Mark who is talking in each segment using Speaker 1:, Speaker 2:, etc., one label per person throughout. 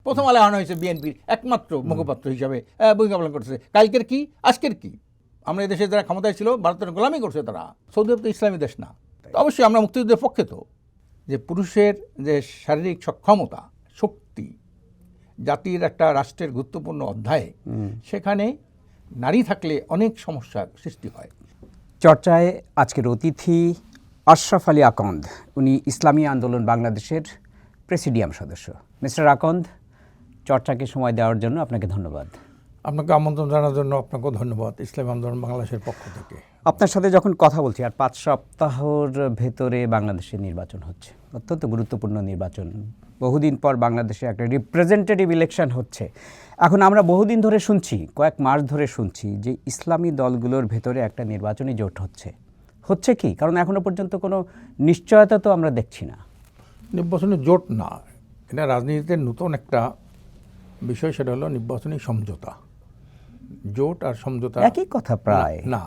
Speaker 1: প্রথম আলো আনা হয়েছে বিএনপির একমাত্র মুখপাত্র হিসাবে ভূমিকা পালন করছে। কালকের কি আজকের কি? আমরা এই দেশে যারা ক্ষমতায় ছিল ভারতের গোলামি করছে তারা। সৌদি আরব তো ইসলামী দেশ না। তো অবশ্যই আমরা মুক্তিযুদ্ধের পক্ষে, তো যে পুরুষের যে শারীরিক সক্ষমতা, শক্তি জাতির একটা রাষ্ট্রের গুরুত্বপূর্ণ অধ্যায়, সেখানে নারী থাকলে অনেক সমস্যার সৃষ্টি হয়।
Speaker 2: চর্চায় আজকের অতিথি আশরাফ আলী আকন্দ, উনি ইসলামী আন্দোলন বাংলাদেশের প্রেসিডিয়াম সদস্য। মিস্টার আকন্দ, চর্চাকে সময় দেওয়ার জন্য আপনাকে ধন্যবাদ।
Speaker 1: আপনাকে আমন্ত্রণ জানার জন্য আপনাকেও ধন্যবাদ ইসলামী আন্দোলন বাংলাদেশের পক্ষ থেকে।
Speaker 2: আপনার সাথে যখন কথা বলছি, আর 5 সপ্তাহর ভেতরে বাংলাদেশে নির্বাচন হচ্ছে, অত্যন্ত গুরুত্বপূর্ণ নির্বাচন। বহুদিন পর বাংলাদেশে একটা রিপ্রেজেন্টেটিভ ইলেকশন হচ্ছে। এখন আমরা বহুদিন ধরে শুনছি, কয়েক মাস ধরে শুনছি যে ইসলামী দলগুলোর ভেতরে একটা নির্বাচনী জোট হচ্ছে কি? কারণ এখনো পর্যন্ত কোনো নিশ্চয়তা তো আমরা দেখছি না।
Speaker 1: নির্বাচনী জোট না, এটা রাজনীতিতে নতুন একটা বিষয়, সেটা হলো নির্বাচনী সমঝোতা। জোট আর সমঝোতা
Speaker 2: একই কথা প্রায়
Speaker 1: না।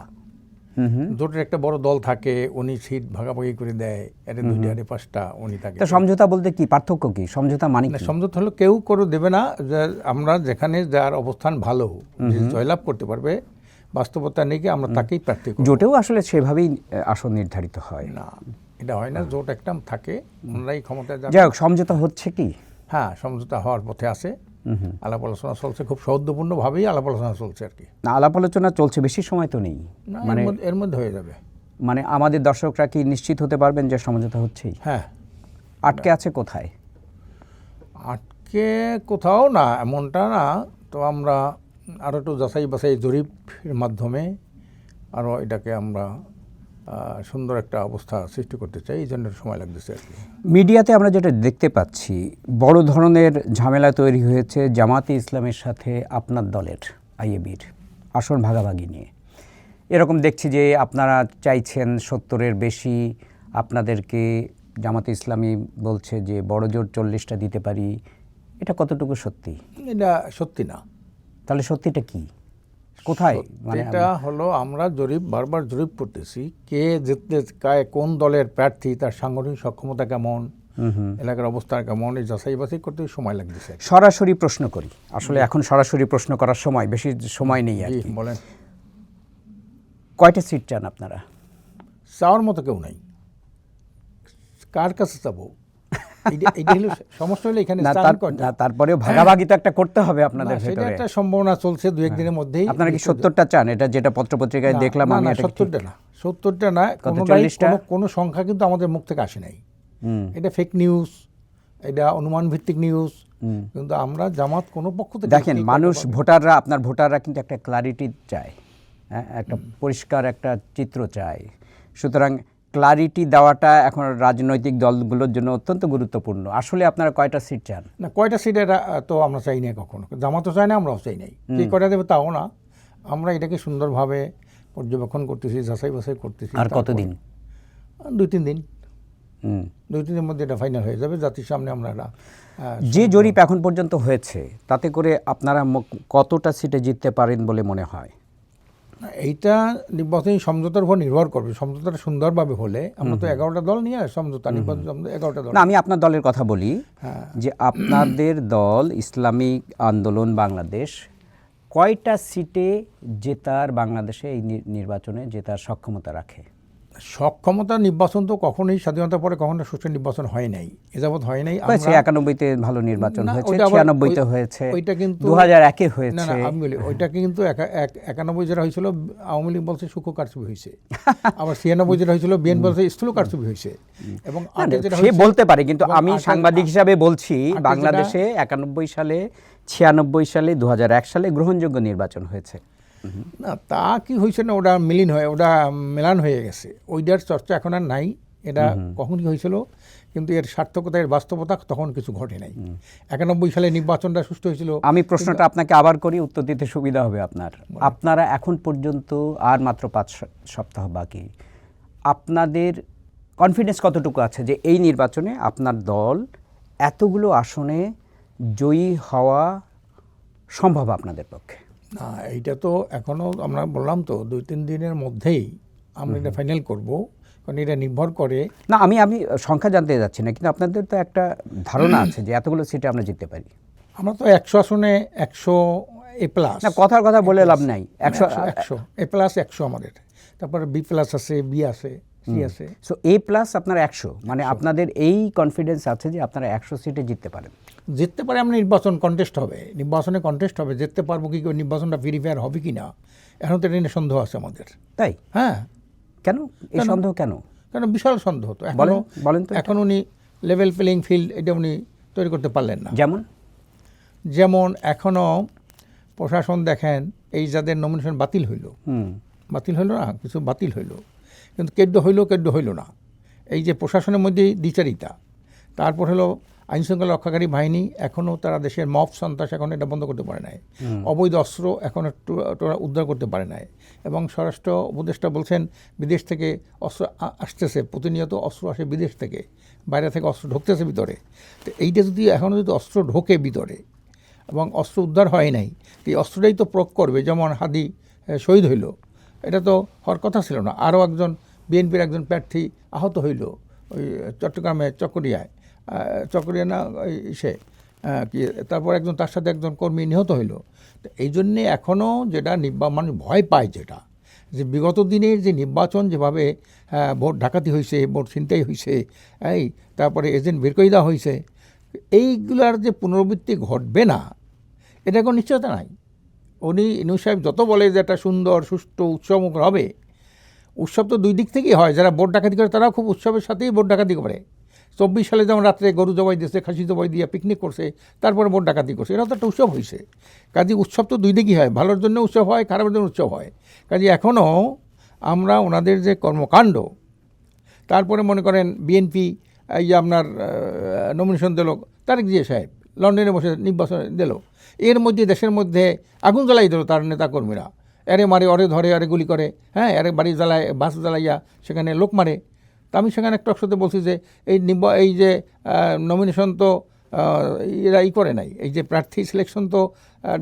Speaker 1: জোটের একটা বড় দল থাকে, উনি সিট ভাগাভাগি করে দেয়, এটা 2টা 5টা উনি থাকে।
Speaker 2: তো সমঝোতা বলতে কি, পার্থক্য কি? সমঝোতা মানে কি?
Speaker 1: সমঝোতা হলো কেউ করে দেবে না, যে আমরা যেখানে যার অবস্থান ভালো, যে জয়লাভ করতে পারবে, বাস্তবতা নেই, আমরা তাকেই প্রার্থী করব।
Speaker 2: জোটেও আসলে সেভাবেই আসন নির্ধারিত হয়
Speaker 1: না, এটা হয় না। জোট একটা থাকে, ওনারাই ক্ষমতায় যাবে।
Speaker 2: যাই হোক, সমঝোতা হচ্ছে কি?
Speaker 1: হ্যাঁ, সমঝোতা হওয়ার পথে আছে, আলাপ আলোচনা চলছে, খুব সৌহার্দ্যপূর্ণভাবেই আলাপ আলোচনা চলছে আর কি।
Speaker 2: না, আলাপ আলোচনা চলছে, বেশি সময় তো নেই।
Speaker 1: মানে এর মধ্যে হয়ে যাবে।
Speaker 2: মানে আমাদের দর্শকরা কি নিশ্চিত হতে পারবেন যে সমঝোতা হচ্ছেই?
Speaker 1: হ্যাঁ।
Speaker 2: আটকে আছে কোথায়?
Speaker 1: আটকে কোথাও না, এমনটা না। তো আমরা আরও একটু যাচাই বাছাই জরিপের মাধ্যমে আরও এটাকে আমরা সুন্দর একটা অবস্থা সৃষ্টি করতে চাই, এই জন্য সময় লাগতেছে আর কি।
Speaker 2: মিডিয়াতে আমরা যেটা দেখতে পাচ্ছি, বড় ধরনের ঝামেলা তৈরি হয়েছে জামাতে ইসলামের সাথে আপনার দলের আইএবির আসন ভাগাভাগি নিয়ে। এরকম দেখছি যে আপনারা চাইছেন 70-এর বেশি, আপনাদেরকে জামাতে ইসলামী বলছে যে বড় জোর 40টা দিতে পারি। এটা কতটুকু সত্যি?
Speaker 1: এটা সত্যি না।
Speaker 2: তাহলে সত্যিটা কি, কোথায়?
Speaker 1: এটা হলো, আমরা বারবার জরিপ করতেছি, কে জিততে কোন দলের প্রার্থী, তার সাংগঠনিক সক্ষমতা কেমন, এলাকার অবস্থা কেমন, এই যাচাই বাছাই করতে সময় লাগতেছে।
Speaker 2: সরাসরি প্রশ্ন করি, আসলে এখন সরাসরি প্রশ্ন করার সময়, বেশি সময় নেই আর কি।
Speaker 1: বলেন,
Speaker 2: কয়টা সিট চান আপনারা?
Speaker 1: চাওয়ার মতো কেউ নাই, কার কাছে চাবো? সমস্যা হলো এখানে।
Speaker 2: তারপরেও ভাগাভাগি তো একটা করতে হবে আপনাদের ভেতরে।
Speaker 1: একটা সম্ভাবনা চলছে 2-1 দিনের মধ্যেই।
Speaker 2: আপনারা কি 70টা চান? এটা যেটা পত্রপত্রিকায় দেখলাম আমি।
Speaker 1: 70টা না, কোনো সংখ্যা কিন্তু আমাদের মুখ থেকে আসে নাই। এটা ফেক নিউজ, এটা অনুমান ভিত্তিক নিউজ। কিন্তু আমরা জামাত কোনো পক্ষ থেকে,
Speaker 2: দেখেন, মানুষ, ভোটাররা, আপনার ভোটাররা কিন্তু একটা ক্লারিটি চায়, হ্যাঁ, একটা পরিষ্কার একটা চিত্র চায়। সুতরাং ক্লারিটি দেওয়াটা এখন রাজনৈতিক দলগুলোর জন্য অত্যন্ত গুরুত্বপূর্ণ। আসলে আপনারা কয়টা সিট চান?
Speaker 1: না, কয়টা সিট এটা তো আমরা চাই না, কখনো জামাতও চাই না, আমরাও চাই নাই। কি কয়টা দেবে তাও না, আমরা এটাকে সুন্দরভাবে পর্যবেক্ষণ করতেছি, যাচাই বাছাই করতেছি।
Speaker 2: আর কতদিন?
Speaker 1: 2-3 দিন। 2-3 দিনের মধ্যে এটা ফাইনাল হয়ে যাবে। জাতির সামনে আমরা
Speaker 2: যে জরিপ এখন পর্যন্ত হয়েছে, তাতে করে আপনারা কতটা সিটে জিততে পারেন বলে মনে হয়?
Speaker 1: এইটা নির্বাচনী সমঝোতার উপর নির্ভর করবে। সমঝোতাটা সুন্দরভাবে হলে, আমরা তো 11টা দল নিয়ে সমঝোতা, নির্বাচন 11টা দল।
Speaker 2: না, আমি আপনার দলের কথা বলি, যে আপনাদের দল ইসলামিক আন্দোলন বাংলাদেশ কয়টা সিটে জেতার, বাংলাদেশে এই নির্বাচনে জেতার সক্ষমতা রাখে?
Speaker 1: সক্ষমতা, নির্বাচন তো কখনোই স্বাধীনতার পরে কখনো সুষ্ঠু নির্বাচন হয় নাই, এযাবৎ হয় নাই।
Speaker 2: 91-তে ভালো নির্বাচন হয়েছে, 96-তে হয়েছে,
Speaker 1: ওইটা কিন্তু
Speaker 2: 2001-এ হয়েছে।
Speaker 1: না, আমি বলি ওইটাকে কিন্তু 91 যেটা হয়েছিল, আওয়ামী লীগ বলছে সূক্ষ্ম কারচুপি হয়েছে। আবার 96 যেটা হয়েছিল, বিএনপি বলছে স্থূল কারচুপি হয়েছে। এবং
Speaker 2: সে বলতে পারে, কিন্তু আমি সাংবাদিক হিসাবে বলছি, বাংলাদেশে 91 সালে, 96 সালে, 2001 সালে গ্রহণযোগ্য নির্বাচন হয়েছে।
Speaker 1: না, তা কি হয়েছে না, ওটা মেলান হয়ে গেছে, ওইটার চর্চা এখন আর নাই। এটা কখন কি হয়েছিল, কিন্তু এর সার্থকতা, এর বাস্তবতা তখন কিছু ঘটে নাই। 91 সালে নির্বাচনটা সুষ্ঠু হয়েছিল।
Speaker 2: আমি প্রশ্নটা আপনাকে আবার করি, উত্তর দিতে সুবিধা হবে আপনারা এখন পর্যন্ত, আর মাত্র 5 সপ্তাহ বাকি, আপনাদের কনফিডেন্স কতটুকু আছে যে এই নির্বাচনে আপনার দল এতগুলো আসনে জয়ী হওয়া সম্ভব আপনাদের পক্ষে?
Speaker 1: না, এইটা তো এখনও আমরা বললাম তো 2-3 দিনের মধ্যেই আমরা এটা ফাইনাল করব, কারণ এটা নির্ভর করে।
Speaker 2: না, আমি সংখ্যা জানতে যাচ্ছি না, কিন্তু আপনাদের তো একটা ধারণা আছে যে এতগুলো সিটে আমরা জিততে পারি।
Speaker 1: আমরা তো 100 আসনে 100 A+,
Speaker 2: না, কথার কথা বলে লাভ নাই।
Speaker 1: 100 A+, 100 আমাদের, তারপরে B+ আছে, B আছে, C আছে।
Speaker 2: সো A+ আপনার 100, মানে আপনাদের এই কনফিডেন্স আছে যে আপনারা 100 সিটে জিততে পারেন।
Speaker 1: জিততে পারে, আমরা নির্বাচনে কন্টেস্ট হবে, জিততে পারবো কি করে, নির্বাচনটা ফ্রি ফায়ার হবে কি না, এখন তো এটা নিয়ে সন্দেহ আছে আমাদের।
Speaker 2: তাই?
Speaker 1: হ্যাঁ।
Speaker 2: কেন এই সন্দেহ কেন?
Speaker 1: কারণ বিশাল সন্দেহ তো
Speaker 2: বলেন তো।
Speaker 1: এখন উনি লেভেল প্লেইং ফিল্ড এটা উনি তৈরি করতে পারলেন না। যেমন এখনও প্রশাসন দেখেন, এই যাদের নমিনেশন বাতিল হইল না, কিছু বাতিল হইল, কিন্তু কেড্য হইল না। এই যে প্রশাসনের মধ্যে দ্বিচারিতা, তারপর হলো আইনশৃঙ্খলা রক্ষাকারী বাহিনী এখনও তারা দেশের মব সন্ত্রাস এখন এটা বন্ধ করতে পারে নাই, অবৈধ অস্ত্র এখন একটু উদ্ধার করতে পারে নাই, এবং স্বরাষ্ট্র উপদেষ্টা বলছেন বিদেশ থেকে অস্ত্র আসতেছে, প্রতিনিয়ত অস্ত্র আসে বিদেশ থেকে, বাইরে থেকে অস্ত্র ঢুকতেছে ভিতরে। তো এইটা যদি এখনও যদি অস্ত্র ঢোকে ভিতরে এবং অস্ত্র উদ্ধার হয় নাই, এই অস্ত্রটাই তো প্রয়োগ করবে। যেমন হাদি শহীদ হইল, এটা তো হওয়ার কথা ছিল না। আরও একজন বিএনপির একজন প্রার্থী আহত হইল ওই চট্টগ্রামে চকরিয়া না সে কি, তারপর একজন তার সাথে একজন কর্মী নিহত হইল। তো এই জন্যে এখনও যেটা মানুষ ভয় পায়, যেটা যে বিগত দিনের যে নির্বাচন যেভাবে ভোট ডাকাতি হয়েছে, ভোট ছিনতাই হয়েছে, তারপরে এজেন্ট বের করে দেওয়া হয়েছে, এইগুলার যে পুনরাবৃত্তি ঘটবে না, এটা কোনো নিশ্চয়তা নাই। ইনু সাহেব যত বলে যে একটা সুন্দর সুষ্ঠু উৎসবমুখর হবে, উৎসব তো দুই দিক থেকেই হয়। যারা ভোট ডাকাতি করে তারাও খুব উৎসবের সাথেই ভোট ডাকাতি করে। 24 সালে যেমন রাত্রে গরু জবাই দিয়েছে, খাসি জবাই দিয়ে পিকনিক করছে, তারপরে ভোট ডাকাতি করছে, এটা তো একটা উৎসব হয়েছে। কাজে উৎসব তো দুই দিকই হয়, ভালোর জন্য উৎসব হয়, খারাপের জন্য উৎসব হয়। কাজে এখনও আমরা ওনাদের যে কর্মকাণ্ড, তারপরে মনে করেন বিএনপি এই যে আপনার নমিনেশন দিল, তারেক জিয়া সাহেব লন্ডনে বসে নির্বাচন দিল, এর মধ্যে দেশের মধ্যে আগুন জ্বালাই দিল তার নেতাকর্মীরা, এরে মারে, অরে ধরে, আরে গুলি করে, এরে বাড়ি জ্বালায়, বাস জ্বালাইয়া সেখানে লোক মারে। তা আমি সেখানে একটা অংশতে বলছি যে এই যে নমিনেশন তো এরা করে নাই, এই যে প্রার্থী সিলেকশন তো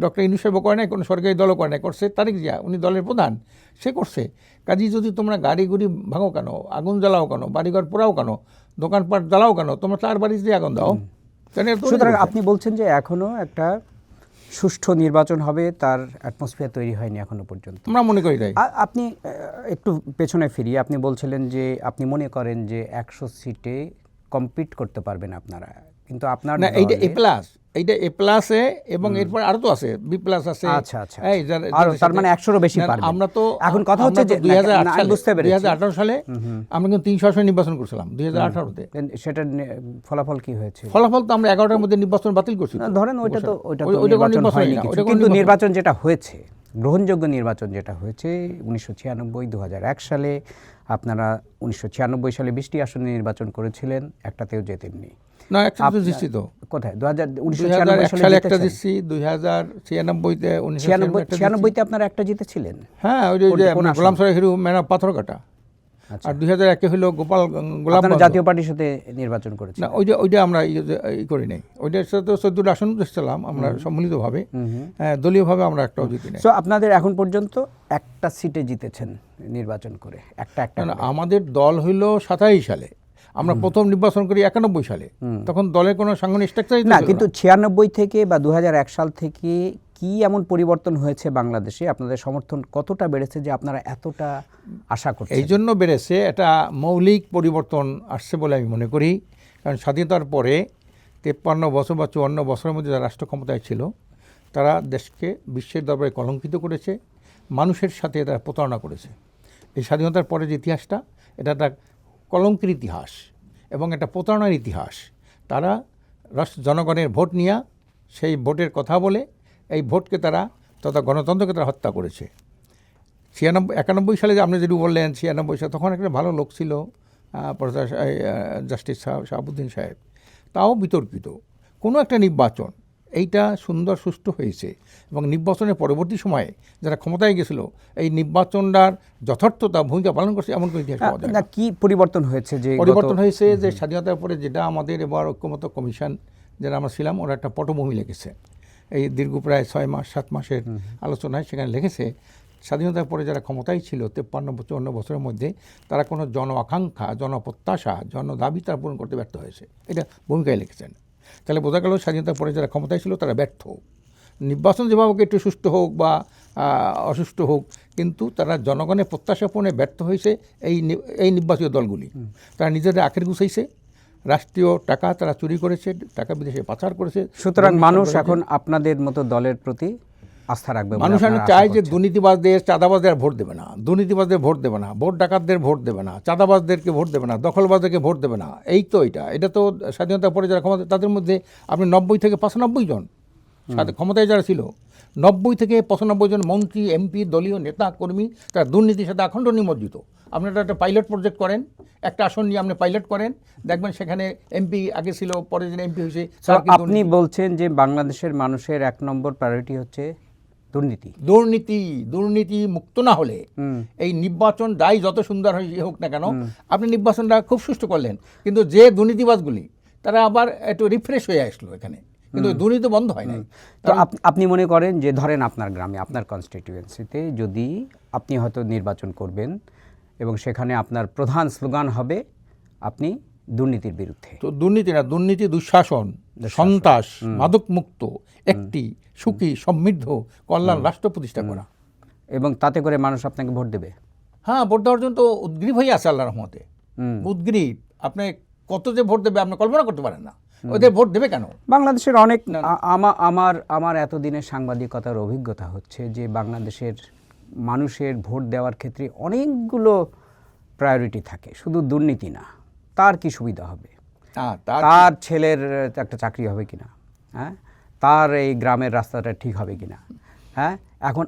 Speaker 1: ডক্টর ইউনূস সাহেবও করে নাই, কোনো সরকারি দলও করে নাই, করছে তারেক জিয়া, উনি দলের প্রধান, সে করছে। কাজেই যদি তোমরা গাড়ি গুড়ি ভাঙো কেন, আগুন জ্বালাও কেন, বাড়িঘর পোড়াও কেন, দোকানপাট জ্বালাও কেন, তোমরা তার বাড়িতে আগুন দাও।
Speaker 2: সুতরাং আপনি বলছেন যে এখনও একটা সুষ্ঠু নির্বাচন হবে, তার অ্যাটমসফিয়ার তৈরি হয়নি এখনো পর্যন্ত,
Speaker 1: আমরা মনে করি তাই।
Speaker 2: আপনি একটু পেছনে ফিরিয়ে আপনি বলছিলেন যে আপনি মনে করেন যে 100 সিটে কম্পিট করতে পারবেন আপনারা, কিন্তু আপনার
Speaker 1: না, এইটা A+, এবং এরপর আরো তো আছে B+ আছে।
Speaker 2: আচ্ছা, তার মানে 100-এরও বেশি পারবেন।
Speaker 1: আমরা তো
Speaker 2: এখন কথা হচ্ছে যে
Speaker 1: 2018 সালে আমরা কিন্তু 300 আসনে নির্বাচন করছিলাম 2018-তে।
Speaker 2: সেটার ফলাফল কি হয়েছে?
Speaker 1: ফলাফল তো আমরা 11টার মধ্যে নির্বাচন বাতিল করছি।
Speaker 2: ধরেন ওইটা তো নির্বাচন হয়নি, কিন্তু নির্বাচন যেটা হয়েছে, গ্রহণযোগ্য নির্বাচন যেটা হয়েছে 1996, 2001 সালে আপনারা 1996 সালে 20টি আসনে নির্বাচন করেছিলেন, একটাতেও জেতেননি।
Speaker 1: না, একটা তো জিতছি তো।
Speaker 2: কোথায়? 1996 সালে একটা জিতছি,
Speaker 1: 2096-তে
Speaker 2: আপনারা একটা জিতেছিলেন।
Speaker 1: হ্যাঁ, ওই যে গোলাম সরাই হিরু মেনা পাথরঘাটা। আর 2001-এ হলো গোলাম
Speaker 2: জাতীয় পার্টির সাথে নির্বাচন করেছেন।
Speaker 1: না, ওইটা আমরা করি নাই। ওইটার সাথে 14টা আসন জিতছিলাম আমরা সম্মিলিতভাবে, দলীয়ভাবে আমরা একটাও জিতি নাই।
Speaker 2: সো আপনাদের এখন পর্যন্ত একটা সিটে জিতেছেন নির্বাচন করে, একটা।
Speaker 1: আমাদের দল হইল 27 সালে, আমরা প্রথম নির্বাচন করি 91 সালে, তখন দলের কোনো সাংগঠনিক স্ট্রাকচারই
Speaker 2: না। কিন্তু 96 থেকে বা 2001 সাল থেকে কি এমন পরিবর্তন হয়েছে বাংলাদেশে, আপনাদের সমর্থন কতটা বেড়েছে যে আপনারা এতটা আশা করছেন?
Speaker 1: এই জন্য বেড়েছে, এটা মৌলিক পরিবর্তন আসছে বলে আমি মনে করি। কারণ স্বাধীনতার পরে 53 বছর বা 54 বছরের মধ্যে যারা রাষ্ট্র ক্ষমতায় ছিল, তারা দেশকে বিশ্বের দরবারে কলঙ্কিত করেছে, মানুষের সাথে তারা প্রতারণা করেছে। এই স্বাধীনতার পরে যে ইতিহাসটা, এটা একটা কলঙ্কের ইতিহাস এবং একটা প্রতারণার ইতিহাস। তারা জনগণের ভোট নিয়ে, সেই ভোটের কথা বলে এই ভোটকে তারা তথা গণতন্ত্রকে তারা হত্যা করেছে। 91 সালে যে আপনি যেটি বললেন 96 সালে, তখন একটা ভালো লোক ছিল জাস্টিস শাহাবুদ্দিন সাহেব, তাও বিতর্কিত। কোনো একটা নির্বাচন এইটা সুন্দর সুষ্ঠু হয়েছে, এবং নির্বাচনের পরবর্তী সময়ে যারা ক্ষমতায় গেছিল, এই নির্বাচনটার যথার্থতা ভূমিকা পালন করছে এমন কোনো ইতিহাস পাওয়া যায় না।
Speaker 2: কি পরিবর্তন হয়েছে?
Speaker 1: যে স্বাধীনতার পরে যেটা আমাদের এবার ঐক্যমত্য কমিশন যারা আমরা ছিলাম, ওরা একটা পটভূমি লিখেছে, এই দীর্ঘ প্রায় 6-7 মাসের আলোচনায় সেখানে লিখেছে, স্বাধীনতার পরে যারা ক্ষমতায় ছিল 53-54 বছরের মধ্যে, তারা কোনো জন আকাঙ্ক্ষা, জনপ্রত্যাশা, জনদাবি তারা পূরণ করতে ব্যর্থ হয়েছে, এটা ভূমিকায় লিখেছেন। তাহলে বোঝা গেল স্বাধীনতার পরে যারা ক্ষমতায় ছিল তারা ব্যর্থ। নির্বাচন যেভাবে একটু সুষ্ঠু হোক বা অসুষ্ঠু হোক, কিন্তু তারা জনগণের প্রত্যাশা পূরণে ব্যর্থ হয়েছে এই নির্বাচিত দলগুলি। তারা নিজেদের আখের গুছাইছে, রাষ্ট্রীয় টাকা তারা চুরি করেছে, টাকা বিদেশে পাচার করেছে।
Speaker 2: সুতরাং মানুষ এখন আপনাদের মতো দলের প্রতি আস্থা রাখবে।
Speaker 1: মানুষ চায় যে দুর্নীতিবাজদের, চাঁদাবাজদের ভোট দেবে না, দুর্নীতিবাজদের ভোট দেবে না, ভোট ডাকাতদের ভোট দেবে না, চাঁদাবাজদেরকে ভোট দেবে না, দখলবাজদেরকে ভোট দেবে না। এই তো এটা তো স্বাধীনতার পরে যারা ক্ষমতা, তাদের মধ্যে আপনি 90 থেকে 95 জন ক্ষমতায় যারা ছিল, 90 থেকে 95 জন মন্ত্রী, এমপি, দলীয় নেতা কর্মী, তারা দুর্নীতির সাথে আখণ্ড নিমজ্জিত। আপনি একটা পাইলট প্রজেক্ট করেন, একটা আসন নিয়ে আপনি পাইলট করেন, দেখবেন সেখানে এমপি আগে ছিল, পরে যিনি এমপি হয়েছে।
Speaker 2: আপনি বলছেন যে বাংলাদেশের মানুষের 1 নম্বর প্রায়োরিটি হচ্ছে
Speaker 1: দুর্নীতি মুক্ত না হলে এই নির্বাচন দায় যত সুন্দর হোক না কেন, আপনি নির্বাচনটা খুব সুষ্ঠু করলেন, কিন্তু যে দুর্নীতিবাজগুলি তারা আবার একটু রিফ্রেশ হয়ে আসলো এখানে, কিন্তু দুর্নীতি বন্ধ হয় নাই।
Speaker 2: তো আপনি মনে করেন যে ধরেন আপনার গ্রামে, আপনার কনস্টিটিউয়েন্সিতে যদি আপনি হয়তো নির্বাচন করবেন এবং সেখানে আপনার প্রধান স্লোগান হবে আপনি দুর্নীতির বিরুদ্ধে।
Speaker 1: তো দুর্নীতি না, দুর্নীতি, দুঃশাসন, সন্ত্রাস, মাদক মুক্ত একটি সুখী সমৃদ্ধ কল্যাণ রাষ্ট্র প্রতিষ্ঠা করা,
Speaker 2: এবং তাতে করে মানুষ আপনাকে ভোট দেবে।
Speaker 1: হ্যাঁ, ভোট দেওয়ার জন্য তো উদ্গ্রীব হয়ে আছে আল্লাহর রহমতে, উদ্গ্রীব। আপনি কত যে ভোট দেবে আপনি কল্পনা করতে পারেন না। ওদের ভোট দেবে কেন?
Speaker 2: বাংলাদেশের অনেক আমার এতদিনের সাংবাদিকতার অভিজ্ঞতা হচ্ছে যে বাংলাদেশের মানুষের ভোট দেওয়ার ক্ষেত্রে অনেকগুলো প্রায়োরিটি থাকে, শুধু দুর্নীতি না। তার কি সুবিধা হবে, তার ছেলের একটা চাকরি হবে কিনা, হ্যাঁ, তার এই গ্রামের রাস্তাটা ঠিক হবে কিনা, হ্যাঁ। এখন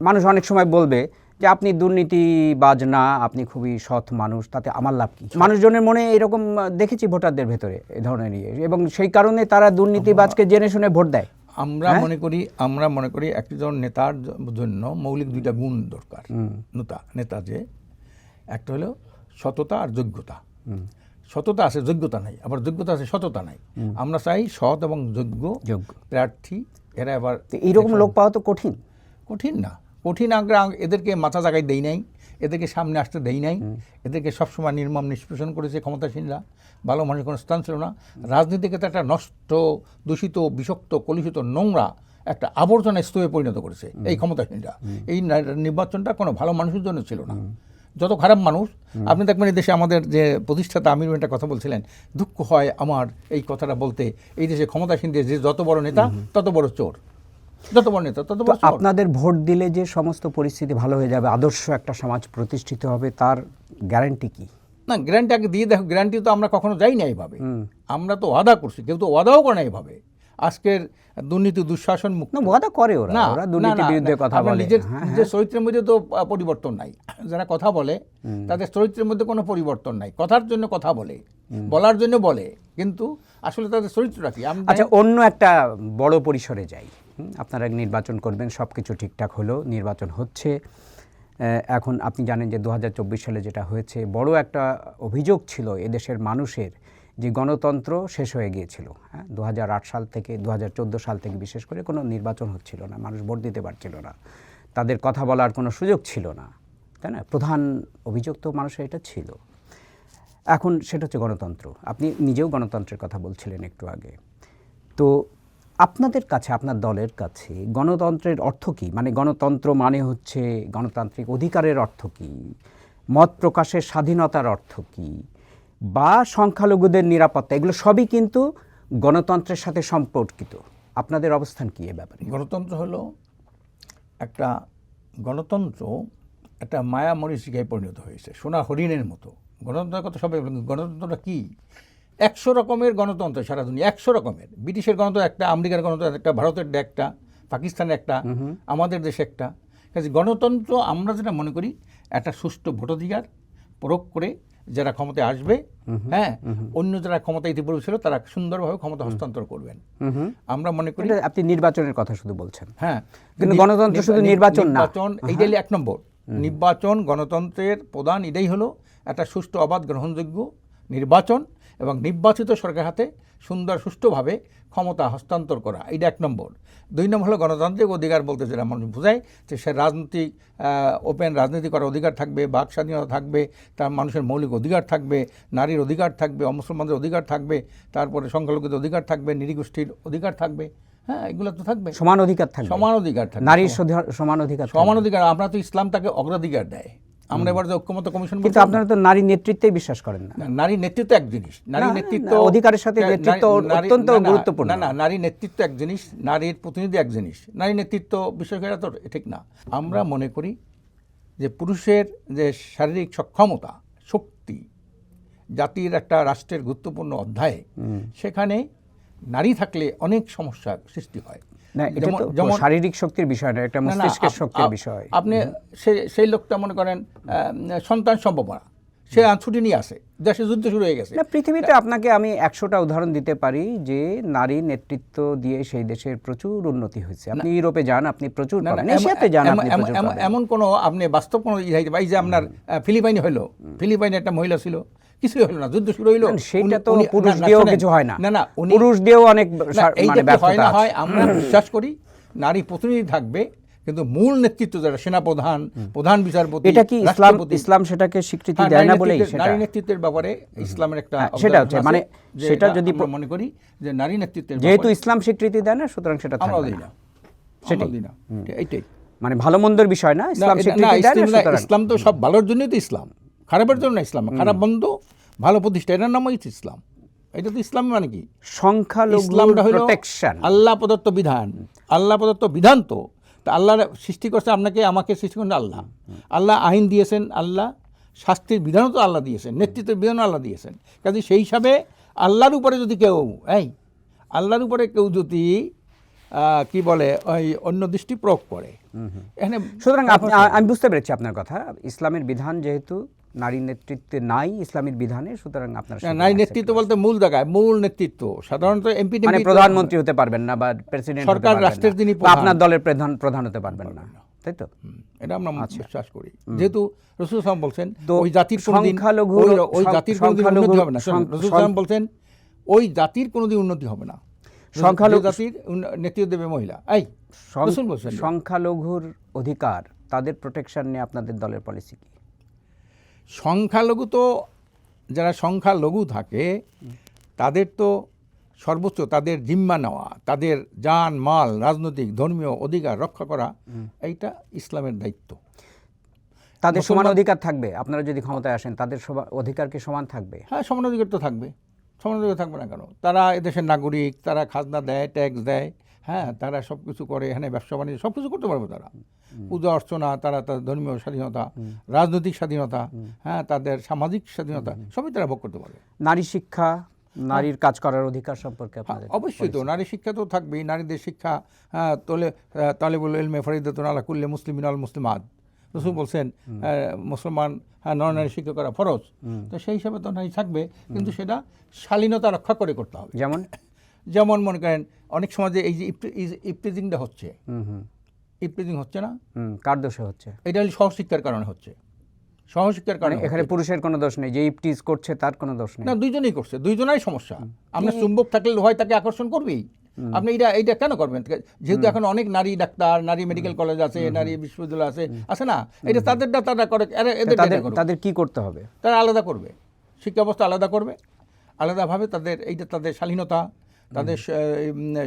Speaker 2: মানুষ অনেক সময় বলবে যে আপনি দুর্নীতিবাজ না, আপনি খুবই সৎ মানুষ, তাতে আমার লাভ কি? মানুষজনের মনে এরকম দেখেছি ভোটারদের ভেতরে এ ধরনের এবং সেই কারণে তারা দুর্নীতিবাজকে জেনে শুনে ভোট দেয়।
Speaker 1: আমরা মনে করি একজন নেতার জন্য মৌলিক 2টা গুণ দরকার। নেতা যে একটা হলো সততা আর যোগ্যতা। সততা আছে, যোগ্যতা নাই, আবার যোগ্যতা আছে, সততা নাই। আমরা চাই সৎ এবং যোগ্য প্রার্থী। এরা আবার
Speaker 2: এইরকম লোক পাওয়া তো কঠিন
Speaker 1: না, আমরা এদেরকে মাথা জায়গায় দেই নাই, এদেরকে সামনে আসতে দেই নাই, এদেরকে সবসময় নির্মম নিষ্পেষণ করেছে ক্ষমতাসীনরা। ভালো মানুষের কোনো স্থান ছিল না। রাজনীতিকে তো একটা নষ্ট, দূষিত, বিষাক্ত, কলুষিত, নোংরা একটা আবর্জনা স্তূপে পরিণত করেছে এই ক্ষমতাসীনরা। এই নির্বাচনটা কোনো ভালো মানুষের জন্য ছিল না, যত খারাপ মানুষ। আপনি দেখবেন এই দেশে আমাদের যে প্রতিষ্ঠাতা আমির একটা কথা বলছিলেন, দুঃখ হয় আমার এই কথাটা বলতে, এই দেশে ক্ষমতাসীনদের যে যত বড় নেতা তত বড় চোর, যত বড় নেতা তত বড় চোর।
Speaker 2: আপনাদের ভোট দিলে যে সমস্ত পরিস্থিতি ভালো হয়ে যাবে, আদর্শ একটা সমাজ প্রতিষ্ঠিত হবে, তার গ্যারান্টি কি?
Speaker 1: না, গ্যারান্টি আগে দিয়ে দেখো। গ্যারান্টি তো আমরা কখনো যাই না এইভাবে, আমরা তো ওয়াদা করছি, কেউ তো ওয়াদাও করে না এইভাবে। আজকের দুর্নীতি, দুঃশাসন মুক্ত
Speaker 2: ওয়াদা করে ওরা দুর্নীতির বিরুদ্ধে কথা বলে।
Speaker 1: নিজের চরিত্রের মধ্যে তো পরিবর্তন নাই। যারা কথা বলে তাদের চরিত্রের মধ্যে কোনো পরিবর্তন নাই। কথার জন্য কথা বলে, বলার জন্য বলে, কিন্তু আসলে তাদের চরিত্রটা কি?
Speaker 2: আচ্ছা, অন্য একটা বড় পরিসরে যাই। আপনারা নির্বাচন করবেন, সব কিছু ঠিকঠাক হলো, নির্বাচন হচ্ছে। এখন আপনি জানেন যে 2024 সালে যেটা হয়েছে, বড় একটা অভিযোগ ছিল এদেশের মানুষের যে গণতন্ত্র শেষ হয়ে গিয়েছিল। হ্যাঁ, 2008 সাল থেকে 2014 সাল থেকে বিশেষ করে কোনো নির্বাচন হচ্ছিল না, মানুষ ভোট দিতে পারছিল না, তাদের কথা বলার কোনো সুযোগ ছিল না, তাই না? প্রধান অভিযোগ তো মানুষের এটা ছিল। এখন সেটা হচ্ছে গণতন্ত্র। আপনি নিজেও গণতন্ত্রের কথা বলছিলেন একটু আগে। তো আপনাদের কাছে, আপনার দলের কাছে গণতন্ত্রের অর্থ কী? মানে গণতন্ত্র মানে হচ্ছে গণতান্ত্রিক অধিকারের অর্থ কী, মত প্রকাশের স্বাধীনতার অর্থ কী, বা সংখ্যালঘুদের নিরাপত্তা, এগুলো সবই কিন্তু গণতন্ত্রের সাথে সম্পর্কিত। আপনাদের অবস্থান কী এ ব্যাপারে?
Speaker 1: গণতন্ত্র একটা মায়া মরীচিকায় পরিণত হয়েছে, সোনা হরিণের মতো। গণতন্ত্রের কথা সবাই বলেন। গণতন্ত্রটা কী? 100 রকমের গণতন্ত্র সারা দুনিয়া, 100 রকমের। ব্রিটিশের গণতন্ত্র একটা, আমেরিকার গণতন্ত্র একটা, ভারতের একটা, পাকিস্তানের একটা, আমাদের দেশে একটা। কাজে গণতন্ত্র আমরা যেটা মনে করি, একটা সুষ্ঠু ভোটাধিকার প্রয়োগ করে যারা ক্ষমতায় আসবে, হ্যাঁ, অন্য যারা ক্ষমতা ইতিপূর্বে ছিল তারা সুন্দরভাবে ক্ষমতা হস্তান্তর করবেন। আমরা মনে করি
Speaker 2: আপনি নির্বাচনের কথা শুধু বলছেন।
Speaker 1: হ্যাঁ,
Speaker 2: কিন্তু গণতন্ত্র শুধু নির্বাচন না,
Speaker 1: এইটাই 1 নম্বর। নির্বাচন, গণতন্ত্রের প্রধান এটাই হলো একটা সুষ্ঠু, অবাধ, গ্রহণযোগ্য নির্বাচন, এবং নির্বাচিত সরকারের হাতে সুন্দর সুষ্ঠুভাবে ক্ষমতা হস্তান্তর করা, এইটা 1 নম্বর। 2 নম্বর হলো গণতান্ত্রিক অধিকার বলতে যেটা মানুষ বোঝায় যে সে রাজনৈতিক ওপেন রাজনীতি করার অধিকার থাকবে, বাক স্বাধীনতা থাকবে, তার মানুষের মৌলিক অধিকার থাকবে, নারীর অধিকার থাকবে, অমুসলমানদের অধিকার থাকবে, তারপরে সংখ্যালঘুদের অধিকার থাকবে, নৃগোষ্ঠীর অধিকার থাকবে। হ্যাঁ, এগুলো তো থাকবে।
Speaker 2: সমান অধিকার থাকবে,
Speaker 1: সমান অধিকার থাকবে,
Speaker 2: নারীর সমান অধিকার থাকবে।
Speaker 1: সমান অধিকার। আমরা তো ইসলাম তাকে অগ্রাধিকার দেয়। আমরা এবার যে ঐক্যমত্য কমিশন,
Speaker 2: কিন্তু আপনারা তো নারী নেতৃত্বে বিশ্বাস করেন না।
Speaker 1: নারী নেতৃত্ব এক জিনিস, নারী নেতৃত্ব
Speaker 2: অধিকারের সাথে নেতৃত্ব অত্যন্ত গুরুত্বপূর্ণ।
Speaker 1: না, নারী নেতৃত্ব এক জিনিস, নারীর প্রতিনিধি এক জিনিস। নারী নেতৃত্ব বিষয়টা তো ঠিক না। আমরা মনে করি যে পুরুষের যে শারীরিক সক্ষমতা, শক্তি জাতির একটা রাষ্ট্রের গুরুত্বপূর্ণ অধ্যায়, সেখানে নারী থাকলে অনেক সমস্যার সৃষ্টি হয়।
Speaker 2: না, এটা তো শারীরিক শক্তির বিষয় না, এটা মস্তিষ্কের শক্তির বিষয়।
Speaker 1: আপনি সেই লোকটা মনে করেন সন্তান সম্ভাবনা, সে ছুটি নিয়ে আসে, দেশে যুদ্ধ শুরু হয়ে গেছে।
Speaker 2: না, পৃথিবীতে আপনাকে আমি 100টা উদাহরণ দিতে পারি যে নারী নেতৃত্ব দিয়ে সেই দেশের প্রচুর উন্নতি হয়েছে। আপনি ইউরোপে যান, আপনি প্রচুর পাবেন, এশিয়াতে যান, আপনি প্রচুর পাবেন।
Speaker 1: এমন কোনো আপনি বাস্তব কোনো এই যে আপনার ফিলিপাইনে হলো, ফিলিপাইনে একটা মহিলা ছিল, কিছুই হলো না, যুদ্ধ শুরু হইলো,
Speaker 2: সেটা তো পুরুষ দিয়েও কিছু হয় না।
Speaker 1: না,
Speaker 2: পুরুষ দিয়েও অনেক মানে ব্যর্থতা
Speaker 1: হয়। আমরা বিশ্বাস করি নারী প্রতিনিধি থাকবে, কিন্তু মূল নেতৃত্ব যারা সেনাপ্রধান, প্রধান বিচারপতি,
Speaker 2: এটা কি ইসলাম সেটাকে স্বীকৃতি দেয় না বলেই সেটা?
Speaker 1: নারী নেতৃত্বের ব্যাপারে ইসলামের একটা
Speaker 2: সেটা হচ্ছে মানে সেটা যদি
Speaker 1: মনে করি যে নারী নেতৃত্বের
Speaker 2: যেহেতু ইসলাম স্বীকৃতি দেয় না, সুতরাং সেটা
Speaker 1: আমরা
Speaker 2: থাকবে
Speaker 1: দিই
Speaker 2: না।
Speaker 1: না, সেটাই দিই না, এইটাই
Speaker 2: মানে ভালো মন্দের বিষয় না, ইসলাম স্বীকৃতি দেয় না, সুতরাং
Speaker 1: ইসলাম তো সব ভালোর জন্যই তো ইসলাম, খারাপের জন্য না ইসলাম। খারাপ বন্ধ, ভালো প্রতিষ্ঠা, এটার নাম হচ্ছে ইসলাম। এটা তো ইসলাম মানে কি?
Speaker 2: সংখ্যালঘুর প্রোটেকশন,
Speaker 1: আল্লাহ প্রদত্ত বিধান। আল্লাহ প্রদত্ত বিধান তো আল্লাহ সৃষ্টি করছে, আপনাকে আমাকে সৃষ্টি করেন আল্লাহ। আল্লাহ আইন দিয়েছেন, আল্লাহ শাস্তির বিধানও তো আল্লাহ দিয়েছেন, নেতৃত্বের বিধানও আল্লাহ দিয়েছেন। কাজে সেই হিসাবে আল্লাহর উপরে যদি কেউ আল্লাহর উপরে কেউ যদি কি বলে ওই অন্য দৃষ্টি প্রয়োগ করে, এখানে
Speaker 2: সুতরাং আমি বুঝতে পেরেছি আপনার কথা। ইসলামের বিধান যেহেতু নারী নেতৃত্বে নাই ইসলামের বিধানে, সুতরাং আপনার
Speaker 1: নারী নেতৃত্ব বলতে মূল জায়গায় মূল নেতৃত্ব সাধারণত এমপি
Speaker 2: মানে প্রধানমন্ত্রী হতে পারবেন না, বা প্রেসিডেন্ট
Speaker 1: সরকার রাষ্ট্রের যিনি
Speaker 2: আপনার দলের প্রধান হতে পারবেন না, তাই তো?
Speaker 1: এটা আমরা বিশ্বাস করি। যেহেতু রাসূল সাল্লাল্লাহু আলাইহি বলছেন ওই জাতির কোনদিন ওই জাতির কোনদিন উন্নতি হবে না। রাসূল সাল্লাল্লাহু আলাইহি বলছেন ওই জাতির কোনদিন উন্নতি হবে না, সংখ্যালঘু জাতির নেতৃত্ব দেবে মহিলা। রাসূল বলছেন
Speaker 2: সংখ্যালঘুর অধিকার, তাদের প্রোটেকশন নিয়ে আপনাদের দলের পলিসি কি?
Speaker 1: সংখ্যালঘু তো যারা সংখ্যালঘু থাকে তাদের তো সর্বোচ্চ তাদের জিম্মা নেওয়া, তাদের জান মাল, রাজনৈতিক ধর্মীয় অধিকার রক্ষা করা, এইটা ইসলামের দায়িত্ব।
Speaker 2: তাদের সমান অধিকার থাকবে, আপনারা যদি ক্ষমতায় আসেন তাদের অধিকার কি সমান থাকবে?
Speaker 1: হ্যাঁ, সমান অধিকার তো থাকবে। সমান অধিকার থাকবে না কেন? তারা এদেশের নাগরিক, তারা খাজনা দেয়, ট্যাক্স দেয়, হ্যাঁ, তারা সব কিছু করে, এখানে ব্যবসা বাণিজ্য সব কিছু করতে পারবে। তারা পূজা অর্চনা, তারা তাদের ধর্মীয় স্বাধীনতা, রাজনৈতিক স্বাধীনতা, হ্যাঁ, তাদের সামাজিক স্বাধীনতা সবই তারা ভোগ করতে পারবে।
Speaker 2: নারী শিক্ষা, নারীর কাজ করার অধিকার সম্পর্কে
Speaker 1: অবশ্যই তো নারী শিক্ষা তো থাকবেই। নারীদের শিক্ষা তালেবুল ইলমে ফরিদাতুন আলা কুল্লি মুসলিমিন আল মুসলিমাত। রাসূল বলছেন মুসলমান নর-নারী শিক্ষা করা ফরজ। তো সেই হিসাবে তো নারী থাকবে, কিন্তু সেটা শালীনতা রক্ষা করে করতে হবে। যেমন মনে করেন অনেক সমাজে এই যে ইফটিজিংটা হচ্ছে, ইফটিজিং হচ্ছে না,
Speaker 2: কার দোষে হচ্ছে?
Speaker 1: এটা সহশিক্ষার কারণে হচ্ছে। সহশিক্ষার কারণে
Speaker 2: এখানে পুরুষের কোনো দোষ নেই, যে ইফটিজ করছে তার কোনো দোষ নেই।
Speaker 1: না, দুইজনেই করছে, দুইজনাই সমস্যা। আপনার চুম্বক থাকলে লোহায় তাকে আকর্ষণ করবেই। আপনি এইটা কেন করবেন? যেহেতু এখন অনেক নারী ডাক্তার, নারী মেডিকেল কলেজ আছে, নারী বিশ্ববিদ্যালয় আছে না, এটা তারা করে।
Speaker 2: তাদের কি করতে হবে?
Speaker 1: তারা আলাদা করবে, শিক্ষা ব্যবস্থা আলাদা করবে, আলাদাভাবে তাদের শালীনতা, তাদের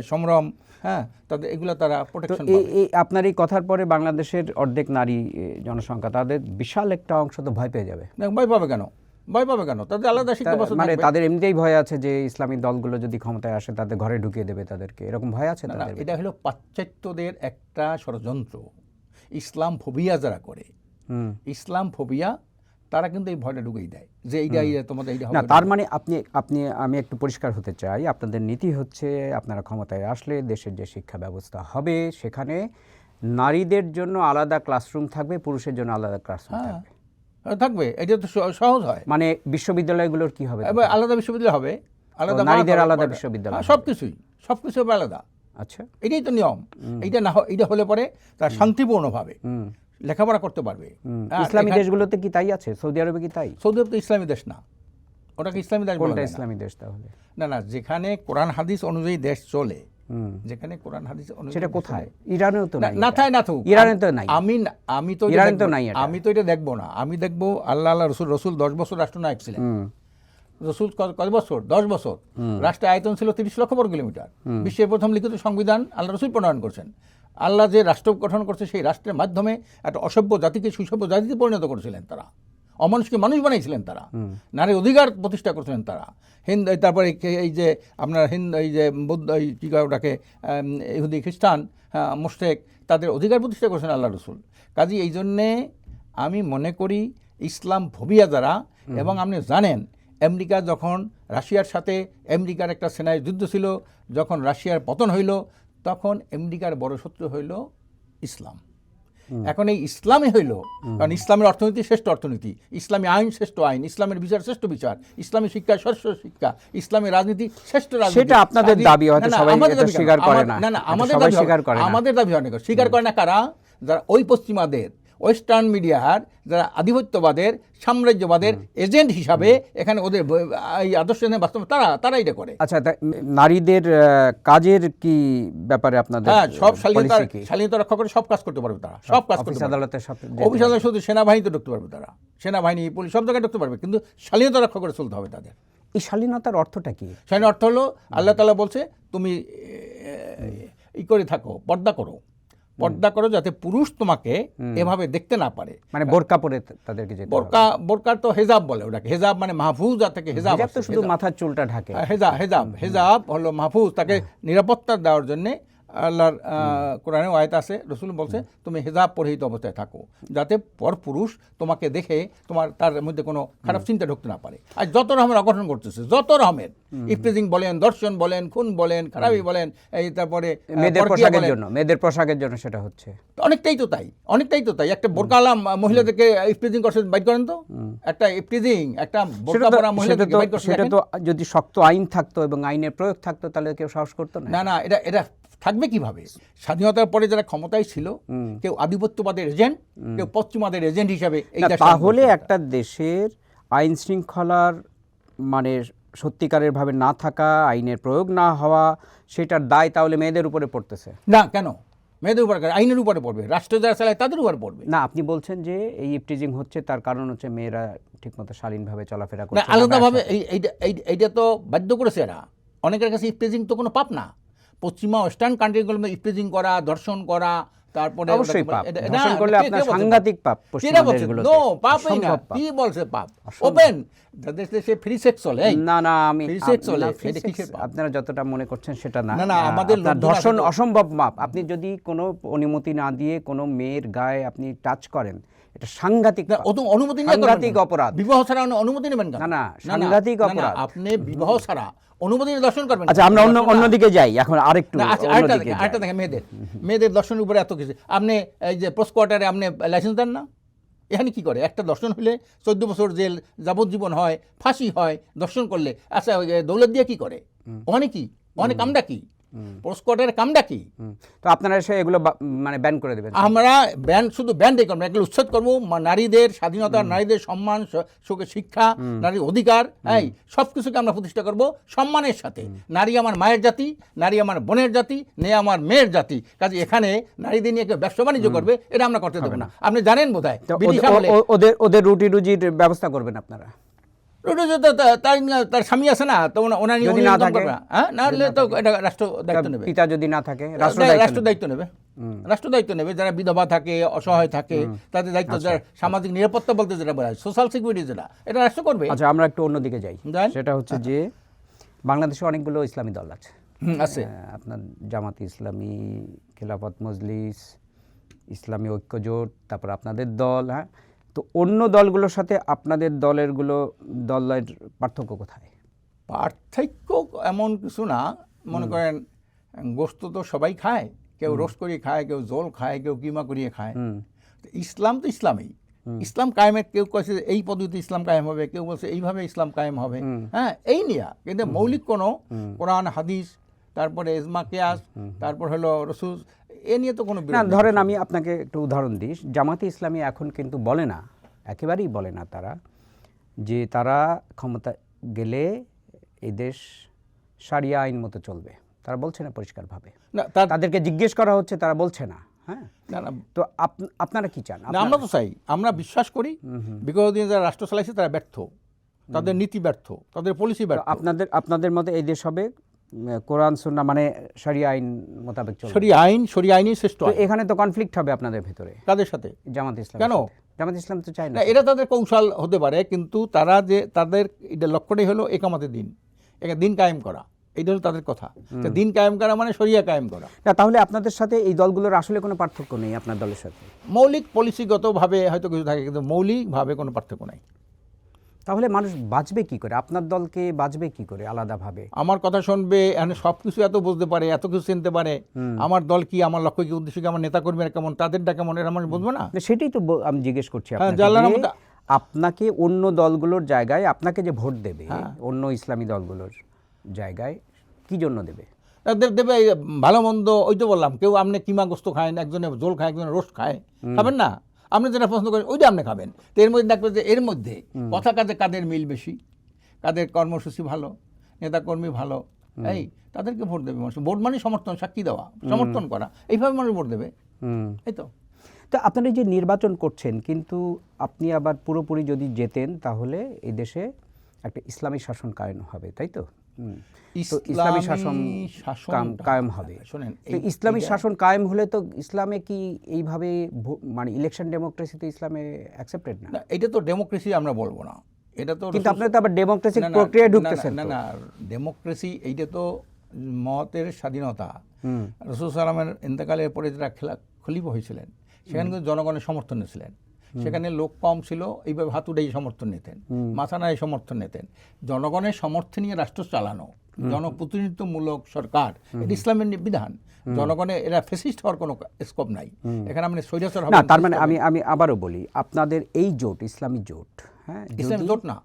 Speaker 1: সম্ভ্রম, হ্যাঁ, তাদের এগুলো তারা প্রোটেকশন পাবে।
Speaker 2: আপনার এই কথার পরে বাংলাদেশের অর্ধেক নারী জনসংখ্যা, তাদের বিশাল একটা অংশ তো ভয় পেয়ে যাবে।
Speaker 1: ভয় পাবে কেন? তাদের আলাদা শিক্ষা ব্যবস্থা
Speaker 2: মানে তাদের এমনিতেই ভয় আছে যে ইসলামী দলগুলো যদি ক্ষমতায় আসে তাদের ঘরে ঢুকিয়ে দেবে তাদেরকে, এরকম ভয় আছে তাদের।
Speaker 1: এটা হলো পাশ্চাত্যদের একটা ষড়যন্ত্র। ইসলাম ফোবিয়া যারা করে, ইসলাম ফোবিয়া, তারা কিন্তু এই ভয়টা ঢুকিয়ে দেয় যে এইটা তোমাদের এইটা হবে না।
Speaker 2: তার মানে আমি একটু পরিষ্কার হতে চাই, আপনাদের নীতি হচ্ছে আপনারা ক্ষমতায় আসলে দেশের যে শিক্ষা ব্যবস্থা হবে সেখানে নারীদের জন্য আলাদা ক্লাসরুম থাকবে, পুরুষের জন্য আলাদা ক্লাসরুম
Speaker 1: থাকবে। এটা তো সহজ হয়।
Speaker 2: মানে বিশ্ববিদ্যালয়গুলোর কি হবে?
Speaker 1: আলাদা বিশ্ববিদ্যালয় হবে, আলাদা
Speaker 2: নারীদের আলাদা বিশ্ববিদ্যালয়,
Speaker 1: সবকিছু হবে আলাদা।
Speaker 2: আচ্ছা, এটাই
Speaker 1: তো নিয়ম। এইটা হলে পরে তার শান্তিপূর্ণভাবে লেখাপড়া করতে পারবে।
Speaker 2: ইসলামী দেশগুলোতে কি তাই আছে? সৌদি আরবে কি তাই?
Speaker 1: সৌদি আরব তো ইসলামী দেশ না, ওটাকে ইসলামী দেশ বলা
Speaker 2: কোনটা
Speaker 1: যায় না।
Speaker 2: ইসলামী দেশ তাহলে?
Speaker 1: না, যেখানে কোরআন হাদিস অনুযায়ী দেশ চলে,
Speaker 2: হুম।
Speaker 1: যেখানে কোরআন হাদিস অনুযায়ী
Speaker 2: সেটা
Speaker 1: দেশ
Speaker 2: কোথায়?
Speaker 1: চলে।
Speaker 2: ইরানেও তো নাই।
Speaker 1: না থাই না থাকুক,
Speaker 2: ইরানে তো নাই।
Speaker 1: আমি তো
Speaker 2: ইরানে তো নাই এটা।
Speaker 1: আমি তো এটা দেখবো না। আমি দেখবো আল্লাহ রসুল 10 বছর রাষ্ট্রনায়ক ছিলেন। রসুল কত বছর? 10 বছর। রাষ্ট্রের আয়তন ছিল 30 লক্ষ বর্গ কিলোমিটার। বিশ্বের প্রথম লিখিত সংবিধান আল্লাহ রসুল প্রণয়ন করছেন। আল্লাহ যে রাষ্ট্র গঠন করছে সেই রাষ্ট্রের মাধ্যমে একটা অসভ্য জাতিকে সুসভ্য জাতিতে পরিণত করেছিলেন তারা, অমানুষকে মানুষ বানিয়েছিলেন তারা, নারীর অধিকার প্রতিষ্ঠা করেছিলেন তারা। তারপরে এই যে আপনার এই যে বৌদ্ধ কী কয় ওটাকে ইহুদি খ্রিস্টান মুশরিক তাদের অধিকার প্রতিষ্ঠা করেছেন আল্লাহ রসুল। কাজী এই জন্যে আমি মনে করি ইসলাম ভবিয়া যারা, এবং আপনি জানেন আমেরিকা যখন রাশিয়ার সাথে আমেরিকার একটা সেনায় যুদ্ধ ছিল, যখন রাশিয়ার পতন হইল তখন আমেরিকার বড় শত্রু হইল ইসলাম। এখন এই ইসলামই হইল, কারণ ইসলামের অর্থনীতি শ্রেষ্ঠ অর্থনীতি, ইসলামী আইন শ্রেষ্ঠ আইন, ইসলামের বিচার শ্রেষ্ঠ বিচার, ইসলামী শিক্ষা শ্রেষ্ঠ শিক্ষা, ইসলামী রাজনীতি শ্রেষ্ঠ রাজনীতি।
Speaker 2: সেটা আপনাদের দাবি, হয়তো সবাই এটা স্বীকার করে না।
Speaker 1: না, আমাদের দাবি স্বীকার করে না। আমাদের দাবি অনেক স্বীকার করে না কারা? যারা ওই পশ্চিমাদের ওয়েস্টার্ন মিডিয়ার যারা আধিপত্যবাদের সাম্রাজ্যবাদের এজেন্ট হিসাবে এখানে ওদের এই আদর্শ বাস্তব তারা এটা করে।
Speaker 2: আচ্ছা, নারীদের কাজের কি ব্যাপারে আপনাদের?
Speaker 1: হ্যাঁ, সব শালীনতা রক্ষা করে সব কাজ করতে পারবে তারা, সব কাজ করতে পারবে।
Speaker 2: আদালতে সব
Speaker 1: অফিস আদালত শুধু সেনাবাহিনীতে ঢুকতে পারবে তারা, সেনাবাহিনী পুলিশ সব জায়গায় ঢুকতে পারবে, কিন্তু শালীনতা রক্ষা করে চলতে হবে তাদের।
Speaker 2: এই শালীনতার অর্থটা কি?
Speaker 1: শালীন অর্থ হলো আল্লাহ তাআলা বলছে তুমি ই করে থাকো, পর্দা করো যাতে পুরুষ তোমাকে এভাবে দেখতে না পারে।
Speaker 2: মানে বোরকা পরে তাদেরকে যেতে হবে।
Speaker 1: বোরকা তো হেজাব বলে ওটাকে। হেজাব মানে মাহফুজা থেকে হেজাব
Speaker 2: তো শুধু মাথার চুলটা ঢাকে।
Speaker 1: হেজাব হলো মাহফুজ, তাকে নিরাপত্তা দেওয়ার জন্য আল্লাহর কোরআনে আয়াত আছে, রসুল বলছে তুমি হেজাব পরিহিত অবস্থায় থাকো যাতে পরপুরুষ তোমাকে দেখে তার মধ্যে কোনো খারাপ চিন্তা ঢুকতে না পারে। আর যত রকমের অঘটন করতেছে, যত রকমের ইফতেজিং বলেন, দর্শন বলেন, খুন বলেন, খারাপই বলেন, এই তারপরে
Speaker 2: মেয়েদের পোশাকের জন্য সেটা হচ্ছে
Speaker 1: অনেকটাই তো তাই। একটা বোরকাওয়ালা মহিলাদেরকে ইফতেজিং করছে, বাইট করেন তো। একটা ইফতেজিং, একটা বোরকা পরা মহিলাদেরকে বাইট করছে।
Speaker 2: সেটা তো যদি শক্ত আইন থাকতো এবং আইনের প্রয়োগ থাকতো তাহলে কেউ সাহস করতো না।
Speaker 1: না, এটা থাকবে কিভাবে? স্বাধীনতার পরে যারা ক্ষমতায় ছিল, কেউ আধিপত্যবাদের এজেন্ট, কেউ পশ্চিমাদের এজেন্ট হিসাবে।
Speaker 2: তাহলে একটা দেশের আইন শৃঙ্খলার মানে সত্যিকারের ভাবে না থাকা, আইনের প্রয়োগ না হওয়া, সেটার দায় তাহলে মেয়েদের উপরে পড়তেছে
Speaker 1: না? কেন মেয়েদের উপরে? আইনের উপরে পড়বে, রাষ্ট্র যারা চালায় তাদের উপরে পড়বে
Speaker 2: না। আপনি বলছেন যে এই ইফটিজিং হচ্ছে, তার কারণ হচ্ছে মেয়েরা ঠিকমতো শালীনভাবে চলাফেরা করছে না।
Speaker 1: আলাদাভাবে এইটা তো বাধ্য করেছে এরা। অনেকের কাছে ইফটিজিং তো কোনো পাপ না। পশ্চিমা ওয়েস্টার্ন কান্ট্রিগুলো ইফটিজিং করা, ধর্ষণ করা, তারপরে
Speaker 2: অবশ্যই পাপ। ধর্ষণ করলে আপনার সাংঘাতিক পাপ। পশ্চিমা দেশগুলোতে
Speaker 1: নো, পাপই না। কি বলছে পাপ? ওপেন দেশে ফ্রি সেক্স চলে।
Speaker 2: না, আমি
Speaker 1: ফ্রি সেক্স চলে, এটা কিসের পাপ?
Speaker 2: আপনারা যতটা মনে করছেন সেটা না।
Speaker 1: না, আমাদের
Speaker 2: ধর্ষণ অসম্ভব পাপ। আপনি যদি কোনো অনুমতি না দিয়ে কোনো মেয়ের গায়ে আপনি টাচ করেন, এটা সাংঘাতিক
Speaker 1: অনুমতি নিয়ে
Speaker 2: সাংঘাতিক অপরাধ।
Speaker 1: বিবাহ ছাড়া অনুমতি নেবেন কেন?
Speaker 2: না, সাংঘাতিক অপরাধ।
Speaker 1: আপনি বিবাহ ছাড়া অনুমতি নিয়ে দর্শন করবেন।
Speaker 2: আচ্ছা, আমরা অন্যদিকে যাই এখন। আরেকটা
Speaker 1: দেখেন, মেয়েদের দর্শনের উপরে এত কিছু। আপনি এই যে পোস্ট কোয়ার্টারে আপনি লাইসেন্স দেন না? এখানে কি করে? একটা দর্শন হলে 14 বছর জেল, যাবজ্জীবন হয়, ফাঁসি হয় দর্শন করলে। আচ্ছা, দৌলত দিয়ে কি করে? ওখানে কি, ওখানে কামটা কি? পোস্ট কোয়ার্টারের কামটা কি?
Speaker 2: তো আপনারা এসে এগুলো মানে ব্যান করে দেবেন?
Speaker 1: আমরা শুধু ব্যান দিয়ে করবো, এগুলো উচ্ছেদ করবো। নারীদের স্বাধীনতা, নারীদের সম্মান, শিক্ষা, নারীর অধিকার, সব কিছুকে আমরা প্রতিষ্ঠা করব সম্মানের সাথে। নারী আমার মায়ের জাতি, নারী আমার বোনের জাতি, মেয়ে আমার মেয়ের জাতি। কাজে এখানে নারীদের নিয়ে কেউ ব্যবসা বাণিজ্য করবে, এটা আমরা করতে দেবো না। আপনি জানেন বোধহয়
Speaker 2: ওদের রুজির ব্যবস্থা করবেন আপনারা?
Speaker 1: তার স্বামী আছে না, তো ওনার
Speaker 2: যদি না থাকে,
Speaker 1: না হলে তো এটা রাষ্ট্র দায়িত্ব নেবে।
Speaker 2: পিতা যদি না থাকে,
Speaker 1: রাষ্ট্র দায়িত্ব নেবে। যারা বিধবা থাকে, অসহায় থাকে, তাদের দায়িত্ব, যারা সামাজিক নিরাপত্তা বলতে যেটা বলা হয়, সোশ্যাল সিকিউরিটি, যেটা এটা রাষ্ট্র করবে।
Speaker 2: আচ্ছা, আমরা একটু অন্যদিকে যাই। সেটা হচ্ছে যে বাংলাদেশে অনেকগুলো ইসলামী দল আছে। আপনার জামাত ইসলামী, খেলাফত মজলিস, ইসলামী ঐক্যজোট, তারপর আপনাদের দল। হ্যাঁ, তো অন্য দলগুলোর সাথে আপনাদের দলের পার্থক্য কোথায়?
Speaker 1: পার্থক্য এমন কিছু না। মনে করেন গোশত তো সবাই খায়, কেউ রোস্ট করিয়ে খায়, কেউ জল খায়, কেউ কিমা করিয়ে খায়। ইসলাম তো ইসলামই। ইসলাম কায়েমের কেউ কয়েছে এই পদ্ধতি ইসলাম কায়েম হবে, কেউ বলছে এইভাবে ইসলাম কায়েম হবে। হ্যাঁ, এই নিয়ে কিন্তু মৌলিক কোনো কোরআন হাদিস, তারপরে ইজমা কিয়াস, তারপর হলো রসুল, এ নিয়ে তো কোনো
Speaker 2: না। ধরেন আমি আপনাকে একটু উদাহরণ দিই। জামাতে ইসলামী এখন কিন্তু বলে না, একেবারেই বলে না তারা, যে তারা ক্ষমতা গেলে এই দেশ শারিয়া আইন মতো চলবে, তারা বলছে না পরিষ্কারভাবে।
Speaker 1: না
Speaker 2: তাদেরকে জিজ্ঞেস করা হচ্ছে, তারা বলছে না। হ্যাঁ,
Speaker 1: না না
Speaker 2: তো আপনারা কি চান?
Speaker 1: না, আমরা তো চাই, আমরা বিশ্বাস করি বিগত দিনে যারা রাষ্ট্র চালাইছে তারা ব্যর্থ, তাদের নীতি ব্যর্থ, তাদের পলিসি ব্যর্থ।
Speaker 2: আপনাদের মতে এই দেশ হবে কোরআন সুন্নাহ মানে শরিয়া আইন মোতাবেক চলবে?
Speaker 1: শরিয়া আইনই শ্রেষ্ঠ
Speaker 2: তো
Speaker 1: আইন।
Speaker 2: এখানে তো কনফ্লিক্ট হবে আপনাদের ভেতরে।
Speaker 1: কাদের সাথে?
Speaker 2: জামাত ইসলাম।
Speaker 1: কেন?
Speaker 2: জামাত ইসলাম তো চায় না।
Speaker 1: না, এটা তাদের কৌশল হতে পারে, কিন্তু তারা যে তাদের এটা লক্ষ্যটাই হলো একামতে দিন, দিন কায়েম করা, এইটা হলো তাদের কথা। তো দিন কায়েম করা মানে শরিয়া কায়েম করা।
Speaker 2: না, তাহলে আপনাদের সাথে এই দলগুলোর আসলে কোনো পার্থক্য নেই আপনার দলের সাথে?
Speaker 1: মৌলিক পলিসিগতভাবে হয়তো কিছু থাকে, কিন্তু মৌলিকভাবে কোনো পার্থক্য নাই।
Speaker 2: তাহলে মানুষ বাঁচবে কি করে? আপনার দলকে বাঁচবে কি করে আলাদাভাবে?
Speaker 1: আমার কথা শুনবে, এখানে সব কিছু এত বুঝতে পারে, এত কিছু চিনতে পারে, আমার দল কি, আমার লক্ষ্য কি, উদ্দেশ্য কি, আমার নেতাকর্মীরা কেমন, তাদেরটা কেমন, এরা মানুষ বুঝবে না।
Speaker 2: সেটাই তো আমি জিজ্ঞেস করছি
Speaker 1: হ্যাঁ,
Speaker 2: আপনাকে,
Speaker 1: জানলার
Speaker 2: যে
Speaker 1: মধ্যে-
Speaker 2: আপনাকে অন্য দলগুলোর জায়গায় আপনাকে যে ভোট দেবে, অন্য ইসলামী দলগুলোর জায়গায় কি জন্য দেবে?
Speaker 1: দেবে ভালো মন্দ, ওই তো বললাম, কেউ আপনি কিমা গোস্ত খায়, একজনে ঝোল খায়, একজনে রোস্ট খায়, খাবেন না? আপনি যেটা পছন্দ করেন ওইটা আপনি খাবেন। তো এর মধ্যে দেখবেন যে এর মধ্যে কথা কাজে কাদের মিল বেশি, কাদের কর্মসূচি ভালো, নেতাকর্মী ভালো, এই তাদেরকে ভোট দেবে মানুষ। ভোট মানে সমর্থন, সাক্ষী দেওয়া, সমর্থন করা, এইভাবে মানুষ ভোট দেবে। এই তো।
Speaker 2: তো আপনারা যে নির্বাচন করছেন, কিন্তু আপনি আবার পুরোপুরি যদি জেতেন তাহলে এই দেশে একটা ইসলামী শাসন কায়েম হবে, তাই তো? তো ইসলামী শাসন কায়েম হবে।
Speaker 1: শোনেন,
Speaker 2: তো ইসলামী শাসন কায়েম হলে তো ইসলামে কি এইভাবে মানে ইলেকশন ডেমোক্রেসি তো ইসলামে অ্যাকসেপ্টেড না?
Speaker 1: এটা তো ডেমোক্রেসি আমরা বলবো না, এটা তো।
Speaker 2: কিন্তু আপনারা তো আবার ডেমোক্রেসিক প্রক্রিয়ায় ঢুকতেছেন।
Speaker 1: না না, ডেমোক্রেসি এইটা তো মতের স্বাধীনতা। রাসূল সাল্লামের ইন্তেকালের পরে যারা খলিফা হয়েছিলেন সেখানে কিন্তু জনগণের সমর্থন নিয়েছিলেন। সেখানে লোক কম ছিল, এইভাবে হাত উঠেই সমর্থন নিতেন, মাথা নাড়িয়ে সমর্থন নিতেন। জনগণের সমর্থন নিয়ে রাষ্ট্র চালানো, জনপ্রতিনিধিত্বমূলক সরকার, এটা ইসলামের বিধান। জনগণের এরা ফেসিস্ট হওয়ার কোনো স্কোপ নাই এখানে। আপনি স্বৈরাচার
Speaker 2: না,
Speaker 1: হবেন।
Speaker 2: তার মানে আমি আবারও বলি, আপনাদের এই জোট ইসলামী জোট, হ্যাঁ,
Speaker 1: ইসলামী জোট না,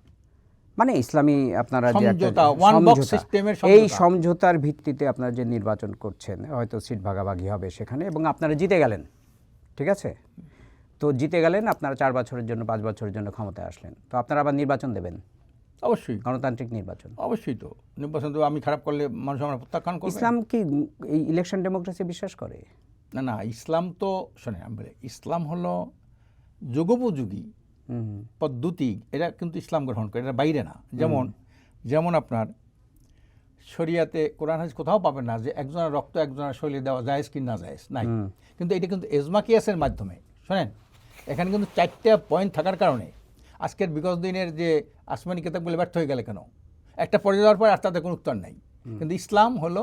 Speaker 2: মানে ইসলামী আপনারা যে একটা
Speaker 1: সমঝোতা, ওয়ান বক্স সিস্টেমের সমঝোতা।
Speaker 2: এই সমঝোতার ভিত্তিতে আপনারা যে নির্বাচন করছেন, হয়তো সিট ভাগাভাগি হবে সেখানে, এবং আপনারা জিতে গেলেন, ঠিক আছে? তো জিতে গেলেন, আপনারা 4 বছরের জন্য 5 বছরের জন্য ক্ষমতায় আসলেন, তো আপনারা আবার নির্বাচন দেবেন?
Speaker 1: অবশ্যই,
Speaker 2: গণতান্ত্রিক নির্বাচন।
Speaker 1: অবশ্যই। তো নির্বাচন তো আমি খারাপ করলে মানুষ আমরা প্রত্যাখ্যান করবে।
Speaker 2: ইসলাম কি এই ইলেকশন ডেমোক্রেসি বিশ্বাস করে?
Speaker 1: না না, ইসলাম তো শোনে, আমি বলি, ইসলাম হলো যুগোপযোগী পদ্ধতি, এটা কিন্তু ইসলাম গ্রহণ করে, এটা বাইরে না। যেমন আপনার শরিয়াতে কোরআন হাদিস কোথাও পাবেন না যে একজনের রক্ত একজনের শরীরে দেওয়া জায়েজ কি না জায়েজ, নাই। কিন্তু এটা কিন্তু এজমা কিয়াসের মাধ্যমে, শোনেন, এখানে কিন্তু 4টা পয়েন্ট থাকার কারণে আজকের বিগত দিনের যে আসমানি কিতাবগুলো ব্যর্থ হয়ে গেলে কেন, একটা পড়ে যাওয়ার পর আর তাদের কোনো উত্তর নাই। কিন্তু ইসলাম হলো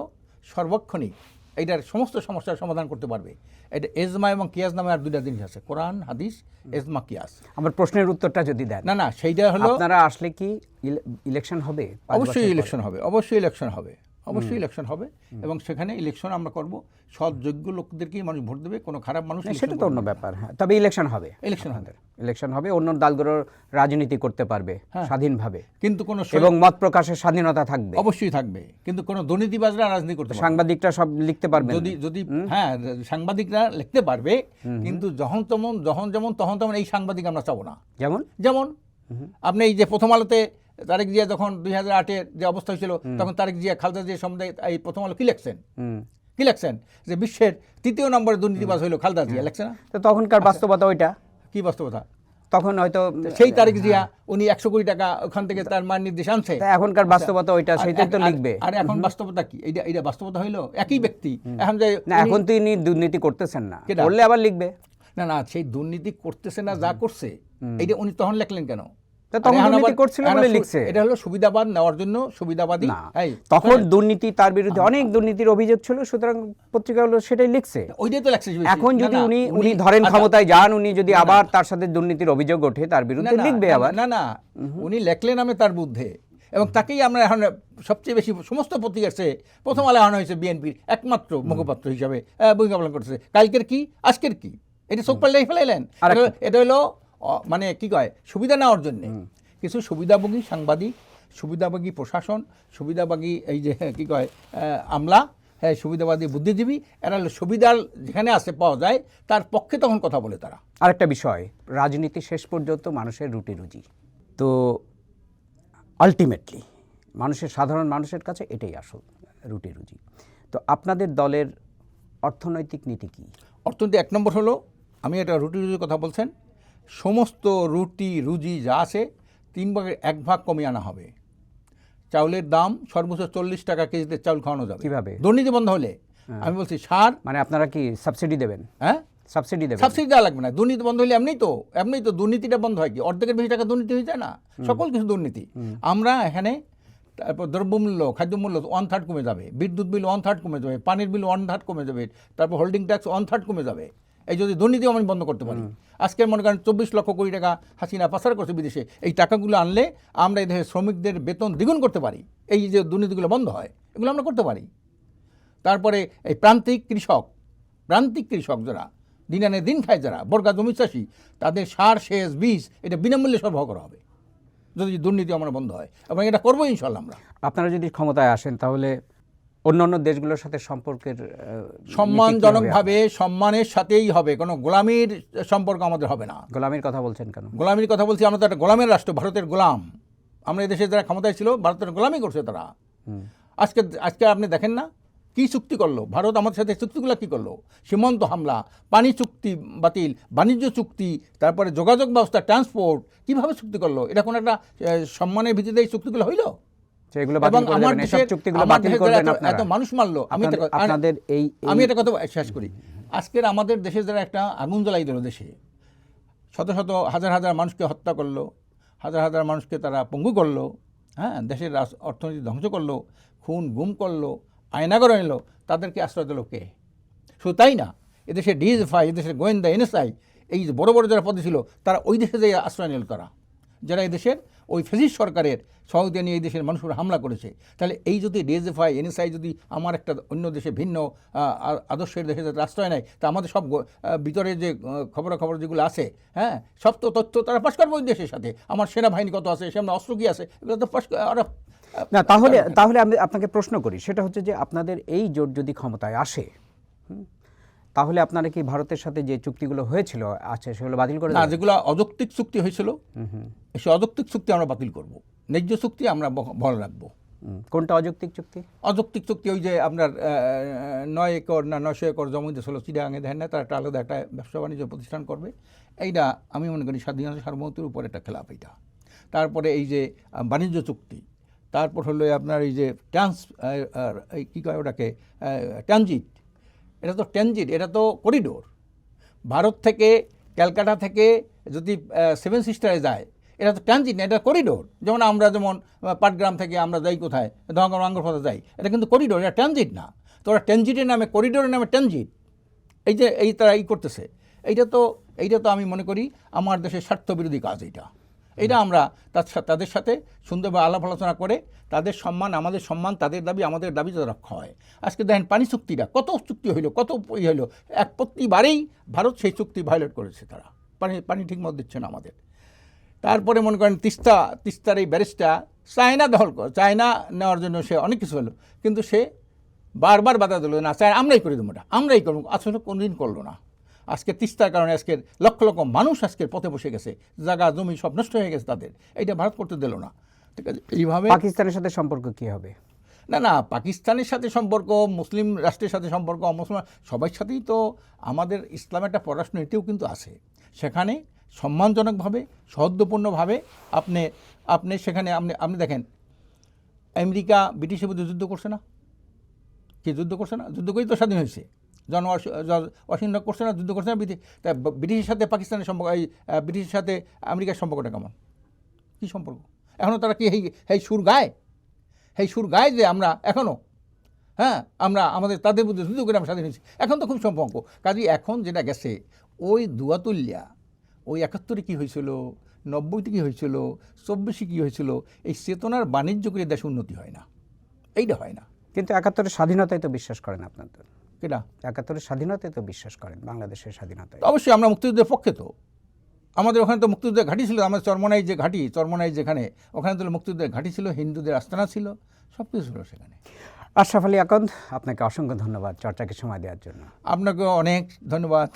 Speaker 1: সর্বক্ষণিক, এইটার সমস্ত সমস্যার সমাধান করতে পারবে। এটা এজমা এবং কিয়াস নামে আর 2টা জিনিস আছে, কোরআন হাদিস, এজমা কিয়াস।
Speaker 2: আমার প্রশ্নের উত্তরটা যদি দেন।
Speaker 1: না না, সেইটা হলো,
Speaker 2: আপনারা আসলে কি ইলেকশন হবে?
Speaker 1: অবশ্যই ইলেকশন হবে, অবশ্যই ইলেকশন হবে, অবশ্যই ইলেকশন হবে। এবং সেখানে ইলেকশন আমরা করব, সৎ যোগ্য লোকদেরকেই মানুষ ভোট দেবে, কোনো খারাপ মানুষ
Speaker 2: সেটা তো অন্য ব্যাপার। হ্যাঁ, তবে ইলেকশন হবে, ইলেকশন হবে, অন্য দলগুলো রাজনীতি করতে পারবে স্বাধীনভাবে,
Speaker 1: কিন্তু কোনো
Speaker 2: এবং মত প্রকাশের স্বাধীনতা থাকবে,
Speaker 1: অবশ্যই থাকবে, কিন্তু কোনো দুর্নীতিবাজরা রাজনীতি করতে পারবে।
Speaker 2: সাংবাদিকরা সব লিখতে পারবে
Speaker 1: যদি হ্যাঁ, সাংবাদিকরা লিখতে পারবে, কিন্তু যখন যেমন তখন তেমন এই সাংবাদিক আমরা চাবো না। যেমন আপনি এই যে প্রথম আলোতে তারেক জিয়া যখন 2008-এর যে অবস্থা হয়েছিল, তখন তারেক জিয়া, খালেদা জিয়া সম্বন্ধে এই প্রথম আলো কি লেখছেন যে বিশ্বের 3য় নম্বরে দুর্নীতিবাজ হইল খালেদা জিয়া, লেখছে না?
Speaker 2: তো তখনকার বাস্তবতা ওইটা
Speaker 1: কি বাস্তবতা?
Speaker 2: তখন হয়তো
Speaker 1: সেই তারেক জিয়া উনি 100 কোটি টাকা ওখান থেকে তার মান নির্দেশ আনছে।
Speaker 2: এখনকার বাস্তবতা ওইটা, সেইটাই তো লিখবে।
Speaker 1: আর এখন বাস্তবতা কি? এইটা বাস্তবতা হইলো একই ব্যক্তি। এখন যে
Speaker 2: না, এখন তো ইনি দুর্নীতি করতেছেন না, বললে আবার লিখবে।
Speaker 1: না না, সেই দুর্নীতি করতেছে না, যা করছে এইটা উনি তখন লেখলেন কেন? এটা হলো সুবিধাবাদ নেওয়ার জন্য, সুবিধাবাদী।
Speaker 2: তখন দুর্নীতি, তার বিরুদ্ধে অনেক দুর্নীতির অভিযোগ ছিল, সুতরাং পত্রিকা হলো সেটাই লিখছে।
Speaker 1: ওইটাই তো লেখছে।
Speaker 2: এখন যদি উনি ধরেন ক্ষমতায় যান, উনি যদি আবার তার সাথে দুর্নীতির অভিযোগ ওঠে, তার বিরুদ্ধে লিখবে আবার।
Speaker 1: না না, উনি লেখলেন আমি তার বিরুদ্ধে, এবং তাকেই আমরা এখন সবচেয়ে বেশি সমস্ত পত্রিকার চেয়ে প্রথম আলো আনা হয়েছে বিএনপির একমাত্র মুখপাত্র হিসাবে ভূমিকা পালন করছে। কালকের কি আজকের কি, এটা চোখ পাল্লাই ফেলাইলেন। এটা হলো মানে কি কয়, সুবিধা নেওয়ার জন্য কিছু সুবিধাভোগী সাংবাদিক, সুবিধাভোগী প্রশাসন, সুবিধাভোগী এই যে কি কয় আমলা, হ্যাঁ, সুবিধাবাদী বুদ্ধিজীবী, এরা সুবিধার যেখানে আছে পাওয়া যায় তার পক্ষে তখন কথা বলে তারা।
Speaker 2: আরেকটা বিষয়, রাজনীতি শেষ পর্যন্ত মানুষের রুটি রুজি। তো আলটিমেটলি সাধারণ মানুষের কাছে এটাই আসল রুটি রুজি। তো আপনাদের দলের অর্থনৈতিক নীতি কী?
Speaker 1: অর্থনীতি 1 নম্বর হলো, আমি এটা রুটি রুজির কথা বলছেন, সমস্ত রুটি রুজি যা আছে 3 ভাগের 1 ভাগ কমিয়ে আনা হবে। চাউলের দাম সর্বোচ্চ 40 টাকা কেজিতে চাউল খাওয়ানো যাবে।
Speaker 2: কিভাবে?
Speaker 1: দুর্নীতি বন্ধ হলে। আমি বলছি সার,
Speaker 2: মানে আপনারা কি সাবসিডি দেবেন?
Speaker 1: হ্যাঁ,
Speaker 2: সাবসিডি দেবেন?
Speaker 1: সাবসিডি দেওয়া লাগবে না। দুর্নীতি বন্ধ হলে এমনি তো দুর্নীতিটা বন্ধ হয় কি, অর্ধেকের বেশি টাকা দুর্নীতি হয়ে যায় না, সকল কিছু দুর্নীতি। আমরা এখানে তারপর দ্রব্যমূল্য, খাদ্যমূল্য 1/3 কমে যাবে, বিদ্যুৎ বিল 1/3 কমে যাবে, পানির বিল 1/3 কমে যাবে, তারপর হোল্ডিং ট্যাক্স 1/3 কমে যাবে। এই যদি দুর্নীতি আমি বন্ধ করতে পারি। আজকের মনে করেন 24 লক্ষ কোটি টাকা হাসিনা পাচার করছে বিদেশে, এই টাকাগুলো আনলে আমরা এই দেশের শ্রমিকদের বেতন দ্বিগুণ করতে পারি, এই যে দুর্নীতিগুলো বন্ধ হয়, এগুলো আমরা করতে পারি। তারপরে এই প্রান্তিক কৃষক যারা দিন আনে দিন খায়, যারা বর্গা জমি চাষি, তাদের সার, সেচ, বীজ এটা বিনামূল্যে সরবরাহ করা হবে যদি দুর্নীতি আমরা বন্ধ হয়, এবং এটা করবো ইনশাল্লাহ। আমরা
Speaker 2: আপনারা যদি ক্ষমতায় আসেন তাহলে অন্যান্য দেশগুলোর সাথে সম্পর্কের
Speaker 1: সম্মানজনকভাবে, সম্মানের সাথেই হবে, কোনো গোলামির সম্পর্ক আমাদের হবে না।
Speaker 2: গোলামির কথা বলছেন কেন?
Speaker 1: গোলামির কথা বলছি, আমরা তো একটা গোলামের রাষ্ট্র, ভারতের গোলাম। আমরা এই দেশে যারা ক্ষমতায় ছিল ভারতের গোলামি করছে তারা। আজকে আপনি দেখেন না কি চুক্তি করলো ভারত আমাদের সাথে, চুক্তিগুলো কি করলো? সীমান্ত হামলা, পানি চুক্তি বাতিল, বাণিজ্য চুক্তি, তারপরে যোগাযোগ ব্যবস্থা, ট্রান্সপোর্ট, কিভাবে চুক্তি করলো? এটা কোনো একটা সম্মানের ভিত্তিতে এই চুক্তিগুলো হইল? এবং আমার দেশের এত মানুষ মারলো। আমি এটা কথা শেষ করি। আজকের আমাদের দেশে যারা একটা আগুন জ্বালাই দিল, দেশে শত শত হাজার হাজার মানুষকে হত্যা করলো, হাজার হাজার মানুষকে তারা পঙ্গু করলো, হ্যাঁ, দেশের অর্থনীতি ধ্বংস করলো, খুন গুম করলো, আয়নাগর এলো, তাদেরকে আশ্রয় দিল কে? শুধু তাই না, এদেশের ডিএসএফআই, এদেশের গোয়েন্দা, এনএসআই, এই যে বড় বড় যারা পদে ছিল তারা ওই দেশে যেয়ে আশ্রয় নিল, তারা যারা এই দেশের ওই ফেসিস্ট সরকারের সহযোগিতা নিয়ে এই দেশের মানুষের হামলা করেছে। তাহলে এই যদি ডিএসএফআই, এনএসআই যদি আমার একটা অন্য দেশে ভিন্ন আদর্শের দেশে যাতে আশ্রয় নেয়, তা আমাদের সব ভিতরে যে খবরাখবর যেগুলো আছে, হ্যাঁ, সব তো তথ্য তারা পাশ করবে ওই দেশের সাথে। আমার সেনাবাহিনী কত আছে, সেখানে অস্ত্র কী আছে, এগুলো তো পাশ
Speaker 2: না। তাহলে আমি আপনাকে প্রশ্ন করি, সেটা হচ্ছে যে আপনাদের এই জোট যদি ক্ষমতায় আসে, তাহলে আপনারা কি ভারতের সাথে যে চুক্তিগুলো হয়েছিল আছে সেগুলো বাতিল করে
Speaker 1: না? যেগুলো অযৌক্তিক চুক্তি হয়েছিল সেই অযৌক্তিক চুক্তি আমরা বাতিল করব, ন্যায্য চুক্তি আমরা বহাল রাখবো।
Speaker 2: কোনটা অযৌক্তিক চুক্তি?
Speaker 1: অযৌক্তিক চুক্তি ওই যে আপনার 9 একর না 900 একর জমি ছিল চিড়িয়াখাঙে, দেখেন না, তারা একটা আলাদা একটা ব্যবসা বাণিজ্য প্রতিষ্ঠান করবে। এইটা আমি মনে করি স্বাধীনতা সার্বভৌমত্বের উপর একটা খেলাপ এইটা। তারপরে এই যে বাণিজ্য চুক্তি, তারপর হলো আপনার এই যে কী কয় ওটাকে, ট্রানজিট, এটা তো ট্রানজিট, এটা তো করিডোর। ভারত থেকে, ক্যালকাটা থেকে যদি 7 সিস্টারে যায়, এটা তো ট্রানজিট না, এটা করিডোর। যেমন আমরা যেমন পাটগ্রাম থেকে আমরা যাই কোথায়, আঙ্গরফাতে যাই, এটা কিন্তু করিডোর, এটা ট্রানজিট না। তো ওরা ট্রানজিটের নামে, করিডোরের নামে ট্রানজিট, এই তারা করতেছে। এইটা তো আমি মনে করি আমার দেশের স্বার্থবিরোধী কাজ। এটা আমরা তাদের সাথে সুন্দরভাবে আলাপ আলোচনা করে তাদের সম্মান, আমাদের সম্মান, তাদের দাবি, আমাদের দাবি যাতে রক্ষা হয়। আজকে দেখেন পানি চুক্তিটা, কত চুক্তি হইলো, কত হইলো, প্রতিবারেই ভারত সেই চুক্তি ভায়োলেট করেছে। তারা পানি ঠিকমতো দিচ্ছে না আমাদের। তারপরে মনে করেন তিস্তার এই ব্যারেজটা চায়না চায়না নেওয়ার জন্য সে অনেক কিছু হলো, কিন্তু সে বারবার বাধা দিল না, চায় আমরাই করে দেবো, আমরাই করবো। আসলে কোনোদিন করলো না। আজকে তিস্তার কারণে আজকের লক্ষ লক্ষ মানুষ আজকের পথে বসে গেছে, জায়গা জমি সব নষ্ট হয়ে গেছে তাদের, এইটা ভারত করতে দিল না। ঠিক আছে, এইভাবে
Speaker 2: পাকিস্তানের সাথে সম্পর্ক কী হবে?
Speaker 1: না, পাকিস্তানের সাথে সম্পর্ক, মুসলিম রাষ্ট্রের সাথে সম্পর্ক, মুসলমান সবার সাথেই তো আমাদের ইসলামের একটা পররাষ্ট্রনীতিও কিন্তু আছে। সেখানে সম্মানজনকভাবে, সৌহার্দ্যপূর্ণভাবে আপনি সেখানে আপনি দেখেন, আমেরিকা ব্রিটিশের বিরুদ্ধে যুদ্ধ করছে না? কি যুদ্ধ করছে না? যুদ্ধ করেই তো স্বাধীন হয়েছে। অসীম করছে না, যুদ্ধ করছে না। তা ব্রিটিশের সাথে পাকিস্তানের সম্পর্ক, এই ব্রিটিশের সাথে আমেরিকার সম্পর্কটা কেমন, কী সম্পর্ক? এখনও তারা কি সেই সুর গায় যে আমরা এখনও, হ্যাঁ, আমরা তাদের মধ্যে যুদ্ধ করে আমরা স্বাধীন হয়েছি। এখন তো খুব সম্পর্ক। কাজেই এখন যেটা গেছে, ওই দুয়াতুল্যা, ওই 71-এ কী হয়েছিল, 90-তে কী হয়েছিল, 24-এ কী হয়েছিল, এই চেতনার বাণিজ্য করে দেশে উন্নতি হয় না, এইটা হয় না।
Speaker 2: কিন্তু 71-এর স্বাধীনতায় তো বিশ্বাস করেন আপনাদের?
Speaker 1: কেটা?
Speaker 2: 71-এর স্বাধীনতায় তো বিশ্বাস করেন, বাংলাদেশের স্বাধীনতায়।
Speaker 1: অবশ্যই আমরা মুক্তিযুদ্ধের পক্ষে। তো আমাদের ওখানে তো মুক্তিযুদ্ধের ঘাঁটি ছিল, আমাদের চরমনাই যেখানে, ওখানে তো মুক্তিযুদ্ধের ঘাঁটি ছিল, হিন্দুদের আস্তানা ছিল, সব কিছু ছিল সেখানে।
Speaker 2: আশরাফ আলী আকন্দ, আপনাকে অসংখ্য ধন্যবাদ চর্চাকে সময় দেওয়ার জন্য।
Speaker 1: আপনাকেও অনেক ধন্যবাদ।